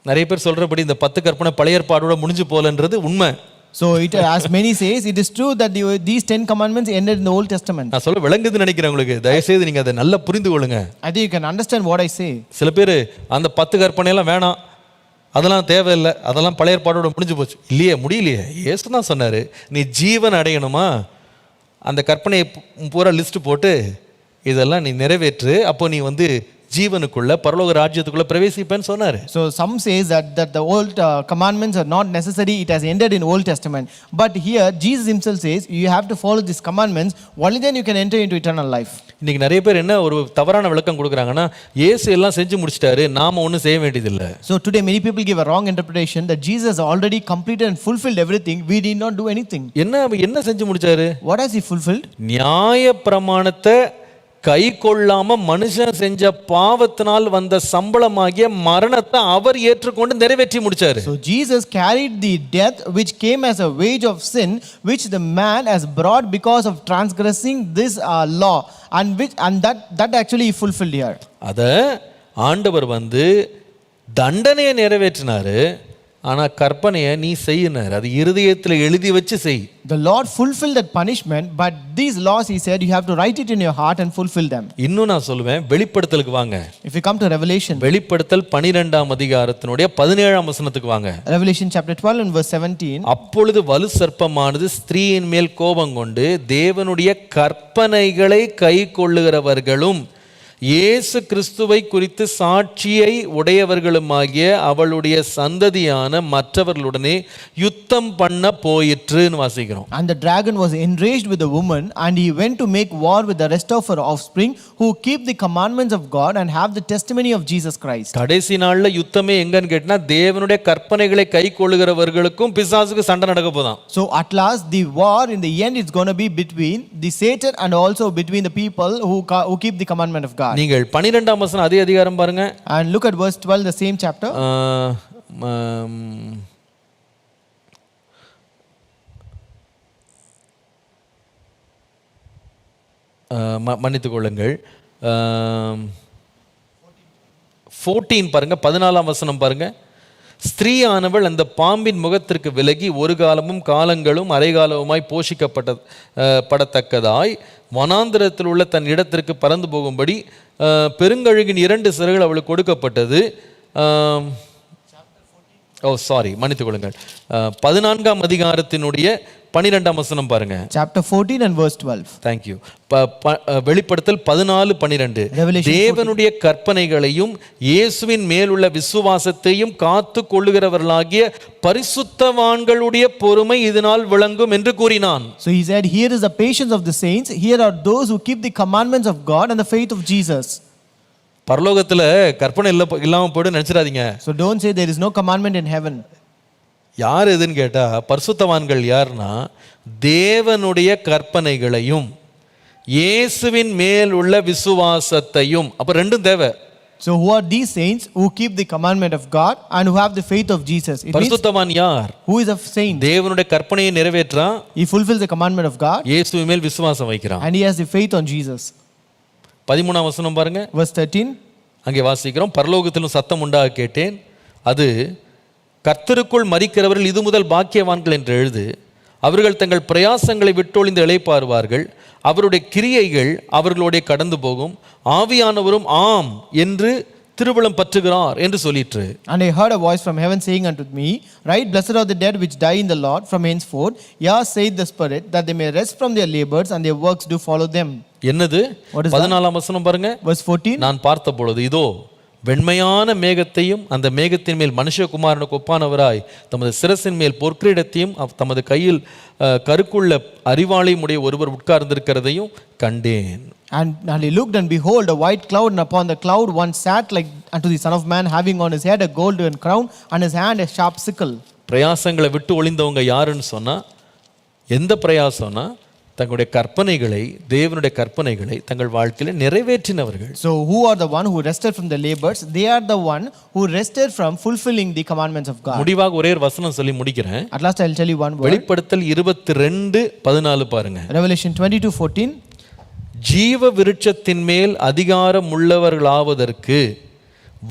நிறைய பேர் சொல்றபடி இந்த 10 கற்பனை பழைய ஏற்பாடோட முடிஞ்சு போலன்றது உண்மை. So it, as many says, it is true that these 10 commandments ended in the Old Testament. நான் சொல்ல விளங்குதுன்னு நினைக்கிறேன் உங்களுக்கு. தயவு செய்து நீங்க அதை நல்லா புரிந்து கொள்ளுங்க. I think you can understand what I say. சில பேர் அந்த 10 கற்பனை எல்லாம் வேணாம், அதெல்லாம் தேவையில்லை, அதெல்லாம் பழைய ஏற்பாடோட முடிஞ்சு போச்சு. இல்லையே, முடியலையே. இயேசு தான் சொன்னாரு, நீ ஜீவன் அடையணுமா அந்த கற்பனையை பூரா லிஸ்ட் போட்டு இதெல்லாம் நீ நிறைவேற்று, அப்போ நீ ஜீவனுக்குள்ள பரலோக ராஜ்யத்துக்குள்ள பிரவேசிப்பேன்னு சொன்னாரு. So some says that the old commandments are not necessary, it has ended in Old Testament. But here Jesus himself says you have to follow these commandments, only then you can enter into eternal life. இன்னைக்கு நிறைய பேர் என்ன ஒரு தவறான விளக்கம் கொடுக்குறாங்கன்னா, இயேசு எல்லாம் செஞ்சு முடிச்சிட்டாரு, நாம ஒன்றும் செய்ய வேண்டியதில்லை. So today many people give a wrong interpretation that Jesus already completed and fulfilled everything, we did not do anything. என்ன செஞ்சு முடிச்சாரு? What has he fulfilled? நியாய பிரமாணத்தை கை கொள்ளாம மனுஷன் செஞ்ச பாவத்தினால் வந்த சம்பளமாகிய மரணத்தை அவர் ஏற்றுக்கொண்டு நிறைவேற்றி முடிச்சாரு. So Jesus carried the death which came as a wage of sin, which the man has brought because of transgressing this law, and that actually he fulfilled here. அத ஆண்டவர் தண்டனையை நிறைவேற்றினாரு, ஆனா கற்பனையை நீ செய்யினார். அது இருதயத்தில் எழுதி வச்சு செய். The Lord fulfilled that punishment, but these laws he said you have to write it in your heart and fulfill them. இன்னும் நான் சொல்லுவேன், வெளிப்படுத்தலுக்கு வாங்க. If we come to Revelation, வெளிப்படுத்தல் 12ஆம் அதிகாரத்தினுடைய 17ஆம் வசனத்துக்கு வாங்க. Revelation chapter 12 and verse 17. அப்பொழுது வலு சர்ப்பமானது ஸ்திரீயின் மேல் கோபம் கொண்டு தேவனுடைய கற்பனைகளை கை கொள்ளுகிறவர்களும் இயேசு கிறிஸ்துவை குறித்து சாட்சியை உடையவர்களுமாகிய அவளுடைய சந்ததியான மற்றவர்களுடனே யுத்தம் பண்ண போயிற்றுன்னு வாசிக்கிறோம். And the dragon was enraged with the woman, and he went to make war with the rest of her offspring who keep the commandments of God and have the testimony of Jesus Christ. கடைசி நாள்ல யுத்தமே எங்கன்னு கேட்டா தேவனுடைய கற்பனைகளை கை கொள்ளுகிறவர்களுக்கும் பிசாசுக்கு சண்டை நடக்க போதான். So at last the war in the end is going to be between the Satan and also between the people who keep the commandment of God. நீங்கள் 12ஆம் வசனம் அதே அதிகாரம் பாருங்க. And look at verse 12, the same chapter. மன்னித்துக் கொள்ளுங்கள், 14 பாருங்க, 14ஆம் வசனம் பாருங்க. ஸ்திரீயானவள் அந்த பாம்பின் முகத்திற்கு விலகி ஒரு காலமும் காலங்களும் அரைகாலமுமாய் போஷிக்கப்படத்தக்கதாய் வனாந்திரத்தில் உள்ள தன் இடத்திற்கு பறந்து போகும்படி பெருங்கழுகின் 2 சிறகுகள் அவளுக்கு கொடுக்கப்பட்டது. மன்னித்துக் கொள்ளுங்கள், 14ஆம் அதிகாரத்தினுடைய 12ஆம் வசனம் பாருங்க. Chapter 14 and verse 12. Thank you. வெளிப்படுத்தல் 14:12. தேவனுடைய கற்பனைகளையும் இயேசுவின் மேலுள்ள விசுவாசத்தையும் காத்து கொள்ளுகிறவர்களாகிய பரிசுத்தவான்களுடைய பொறுமை இதனால் விளங்கும் என்று கூறினான். So he said, here is the patience of the saints, here are those who keep the commandments of God and the faith of Jesus. பரலோகத்துல கற்பனை இல்லாம போய்டு நினைச்சிடாதீங்க. So don't say there is no commandment in heaven. யார் எதுன்னு கேட்டா பரிசுத்தவான்கள் யார்னா தேவனுடைய கற்பனைகளையும் இயேசுவின் மேல் உள்ள விசுவாசத்தையும். அப்ப ரெண்டும் தேவை. So who are these saints who keep the commandment of God and who have the faith of Jesus? பரிசுத்தவான் யார்? Who is a saint? தேவனுடைய கற்பனையை நிறைவேற்றான். He fulfills the commandment of God. இயேசுவின் மேல் விசுவாசம் வைக்கிறான். And he has the faith on Jesus. 13ஆம் வசனம் பாருங்க. Verse 13. அங்கே வாசிக்கிறோம், பரலோகத்திலும் சத்தம் உண்டாக கேட்டேன், அது கர்த்தருக்குள் மரிக்கிறவர்கள் இது முதல் பாக்கியவான்கள் என்று எழுது. அவர்கள் தங்கள் பிரயாசங்களை விட்டொழிந்து இளைப்பாறுவார்கள். அவருடைய கிரியைகள் அவர்களுடைய கடந்து போகும். ஆவியானவரும் ஆம் என்று திருவுளம் பற்றுகிறார் என்று சொல்லிற்று. And I heard a voice from heaven saying unto me, Right, blessed are the dead which die in the Lord from henceforth. Yea, saith the Spirit, that they may rest from their labors and their works do follow them. என்னது? 14ஆம் வசனம் பாருங்க. Verse 14. நான் பார்த்த பொழுது இதோ வெண்மையான மேகத்தையும் அந்த மேகத்தின் மேல் மனுஷகுமாரனுக்கு ஒப்பானவராய் தமது சிரசின் மேல் பொற்கிரீடத்தையும் தமது கையில் கருக்குள்ள அறிவாளையும் உடைய ஒருவர் உட்கார்ந்திருக்கிறதையும் கண்டேன். And he looked, and behold, a white cloud, and upon the cloud one sat like unto the Son of Man, having on his head a golden crown, and his hand a sharp sickle. பிரயாசங்களை விட்டு ஒளிந்தவங்க யாருன்னு சொன்னா, எந்த பிரயாசம்னா தங்களுடைய கற்பனைகளை, தேவனுடைய கற்பனைகளை தங்கள் வாழ்க்கையில நிறைவேற்றினவர்கள். So who are the one who rested from the labors? They are the one who rested from fulfilling the commandments of God. முடிவாக ஒரே ஒரு வசனம் சொல்லி முடிக்கிறேன். At last I'll tell you one word. வெளிப்படுத்தல் 22:14 பாருங்க. Revelation 22:14. ஜீவ விருட்சத்தின் மேல் அதிகாரம் உள்ளவர்களாவதற்கு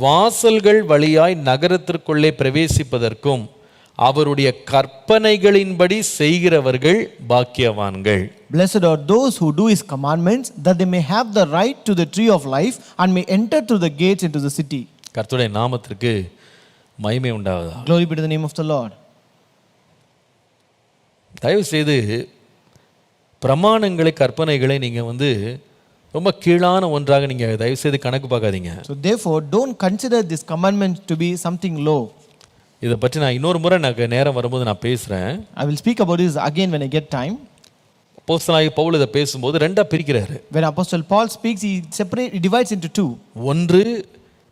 வாசல்கள் வழியாய் நகரத்திற்குள்ளே பிரவேசிப்பதற்கும் அவருடைய கற்பனைகளின்படி செய்கிறவர்கள் பாக்கியவான்கள். Blessed are those who do his commandments, that they may have the right to the tree of life and may enter through the gates into the city. கர்த்தருடைய நாமத்திற்கு மகிமை உண்டாவதாக. Glory be to the name of the Lord. தயவு செய்து பிரமாணங்களை, கற்பனைகளை நீங்க ரொம்ப கீழான ஒன்றாக நீங்க தயவு செய்து கணக்கு பார்க்காதீங்க. So therefore don't consider this commandment to be something low. இதை பற்றி நான் இன்னொரு முறை எனக்கு நேரம் வரும்போது நான் பேசுறேன். I will speak about this again when I get time. அப்போஸ்தலனாகிய பவுல் இதை பேசும்போது ரெண்டா பிரிக்கிறாரு. When Apostle Paul speaks, he divides into two. ஒன்று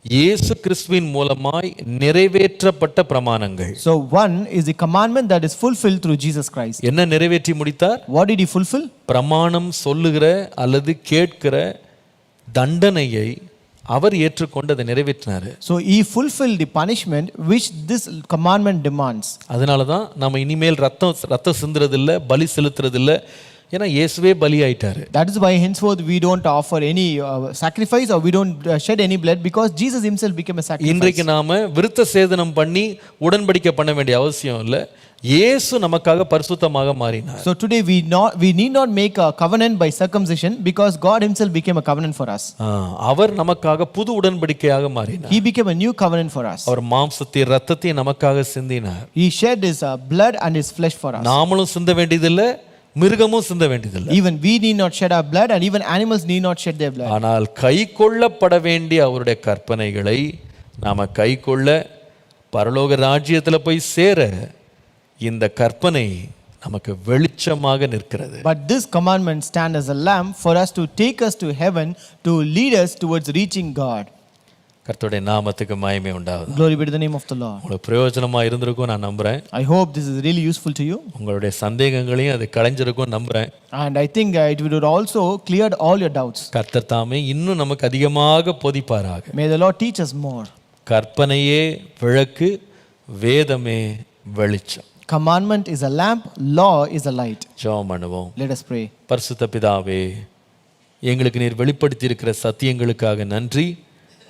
இயேசு கிறிஸ்துவின் மூலமாய் நிறைவேற்றப்பட்ட பிரமாணங்கள். So one is the commandment that is fulfilled through Jesus Christ. என்ன நிறைவேற்றி முடித்தார்? What did he fulfill? பிரமாணம் சொல்லுகிற அல்லது கேட்கிற தண்டனையை அவர் ஏற்றுக்கொண்டு அதை நிறைவேற்றினாரு. So he fulfilled the punishment which this commandment demands. அதனால தான் நம்ம இனிமேல் ரத்தம் சிந்துறதில்லை, பலி செலுத்துறதில்லை. ஏன்னா இயேசுவே பலி ஆயிட்டாரு. That is why henceforth we don't offer any sacrifice or we don't shed any blood because Jesus himself became a sacrifice. இன்றைக்கு நாம விருத்த சேதனம் பண்ணி உடன்படிக்கை பண்ண வேண்டிய அவசியம் இல்லை. இயேசு நமக்காக பரிசுத்தமாக மாறினார். So today we need not make a covenant by circumcision because God himself became a covenant for us. அவர் நமக்காக புது உடன்படிக்கையாக மாறினார். He became a new covenant for us. அவர் மாம்சத்தை இரத்தத்தை நமக்காக சிந்தினார். He shed his blood and his flesh for us. நாமளும் சிந்த வேண்டியதில்லை, மிருகமும் சிந்த வேண்டியதில்லை. Even we need not shed our blood and even animals need not shed their blood. ஆனால் கைக்கொள்ளப்பட வேண்டிய அவருடைய கற்பனைகளை நாம கைக்கொள்ள பரலோக ராஜ்யத்தில் போய் சேர இந்த கற்பனை நமக்கு வெளிச்சமாக நிற்கிறது. But this commandment stand as a lamp for us to take us to heaven, to lead us towards reaching God. கர்த்தருடைய நாமத்துக்கு மகிமை உண்டாவதாக. Glory be to the name of the Lord. உங்களுக்கு பிரயோஜனமா இருந்திருக்கும் நான் நம்புறேன். I hope this is really useful to you. உங்களுடைய சந்தேகங்களையும் அது களைஞ்சிருக்கும் நம்புறேன். And I think it would also cleared all your doubts. கர்த்தர் தாமே இன்னும் நமக்கு அதிகமாக போதிப்பாராக. May the Lord teach us more. கற்பனையே விளக்கு, வேதமே வெளிச்சம். Commandment is a lamp, law is a light. ஜெபம் பண்ணுவோம். Let us pray. பரிசுத்த பிதாவே, எங்களுக்கு நீர் வெளிப்படுத்தி இருக்கிற சத்தியங்களுக்காக நன்றி.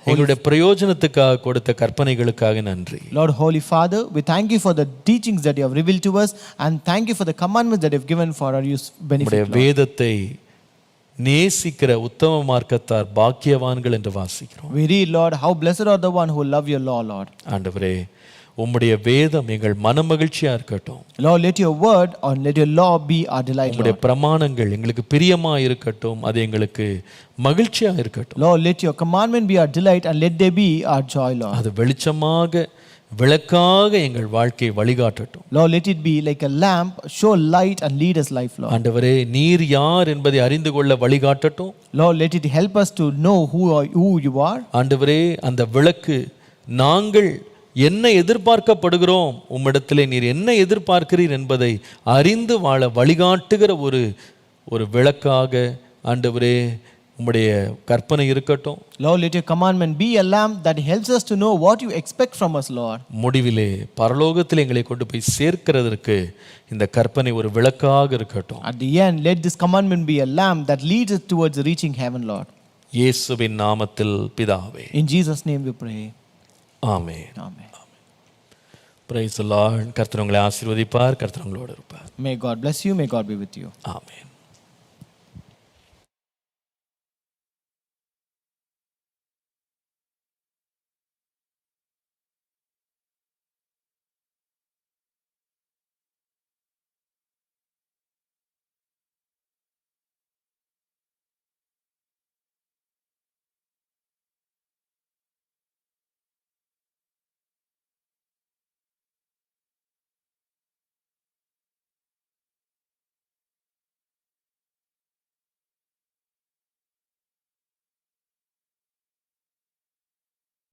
எங்களுடைய பிரயோஜனத்துக்காக கொடுத்த கற்பனைகளுக்காக நன்றி. Lord Holy Father, we thank you for the teachings that you have revealed to us and thank you for the commandments that you have given for our use benefit. உம்முடைய வேதத்தை நேசிக்கிற உத்தம மார்க்கத்தார் பாக்கியவான்கள் என்று வாசிக்கிறோம். We read, Lord, how blessed are the one who love your law, Lord. ஆண்டவரே, உம்முடைய வேதம் எங்கள் மனமகிழ்ச்சியா இருக்கட்டும். Lord, let your word or let your law be our delight. உம்முடைய பிரமாணங்கள் எங்களுக்கு பிரியமா இருக்கட்டும், அது எங்களுக்கு மகிழ்ச்சியா இருக்கட்டும். Lord, let your commandment be our delight and let there be our joy, Lord. அது வெளிச்சமாக விளக்காக எங்கள் வாழ்க்கையை வழிகாட்டட்டும். Lord, let it be like a lamp, show light and lead us life, Lord. ஆண்டவரே, நீர் யார் என்பதை அறிந்து கொள்ள வழிகாட்டட்டும். Lord, let it help us to know who you are. ஆண்டவரே, அந்த விளக்கு நாங்கள் என்ன எதிர்பார்க்கப்படுகிறோம், உம்மிடத்திலே நீர் என்ன எதிர்பார்க்கிறீர் என்பதை அறிந்து வாழ வழிகாட்டுகிற ஒரு விளக்காக ஆண்டவரே உம்முடைய கற்பனை இருக்கட்டும். Lord, let your commandment be a lamp that helps us to know what you expect from us, Lord. முடிவிலே பரலோகத்தில் எங்களை கொண்டு போய் சேர்க்கிறதற்கு இந்த கற்பனை ஒரு விளக்காக இருக்கட்டும். At the end, let this commandment be a lamp that leads us towards reaching heaven, Lord. இயேசுவின் நாமத்தில் பிதாவே. In Jesus' name we pray. Amen. Amen. Praise the Lord. கர்த்தர் உங்களை ஆசீர்வதிப்பார். கர்த்தர் உங்களோடு இருப்பார். May God bless you. May God be with you. Amen.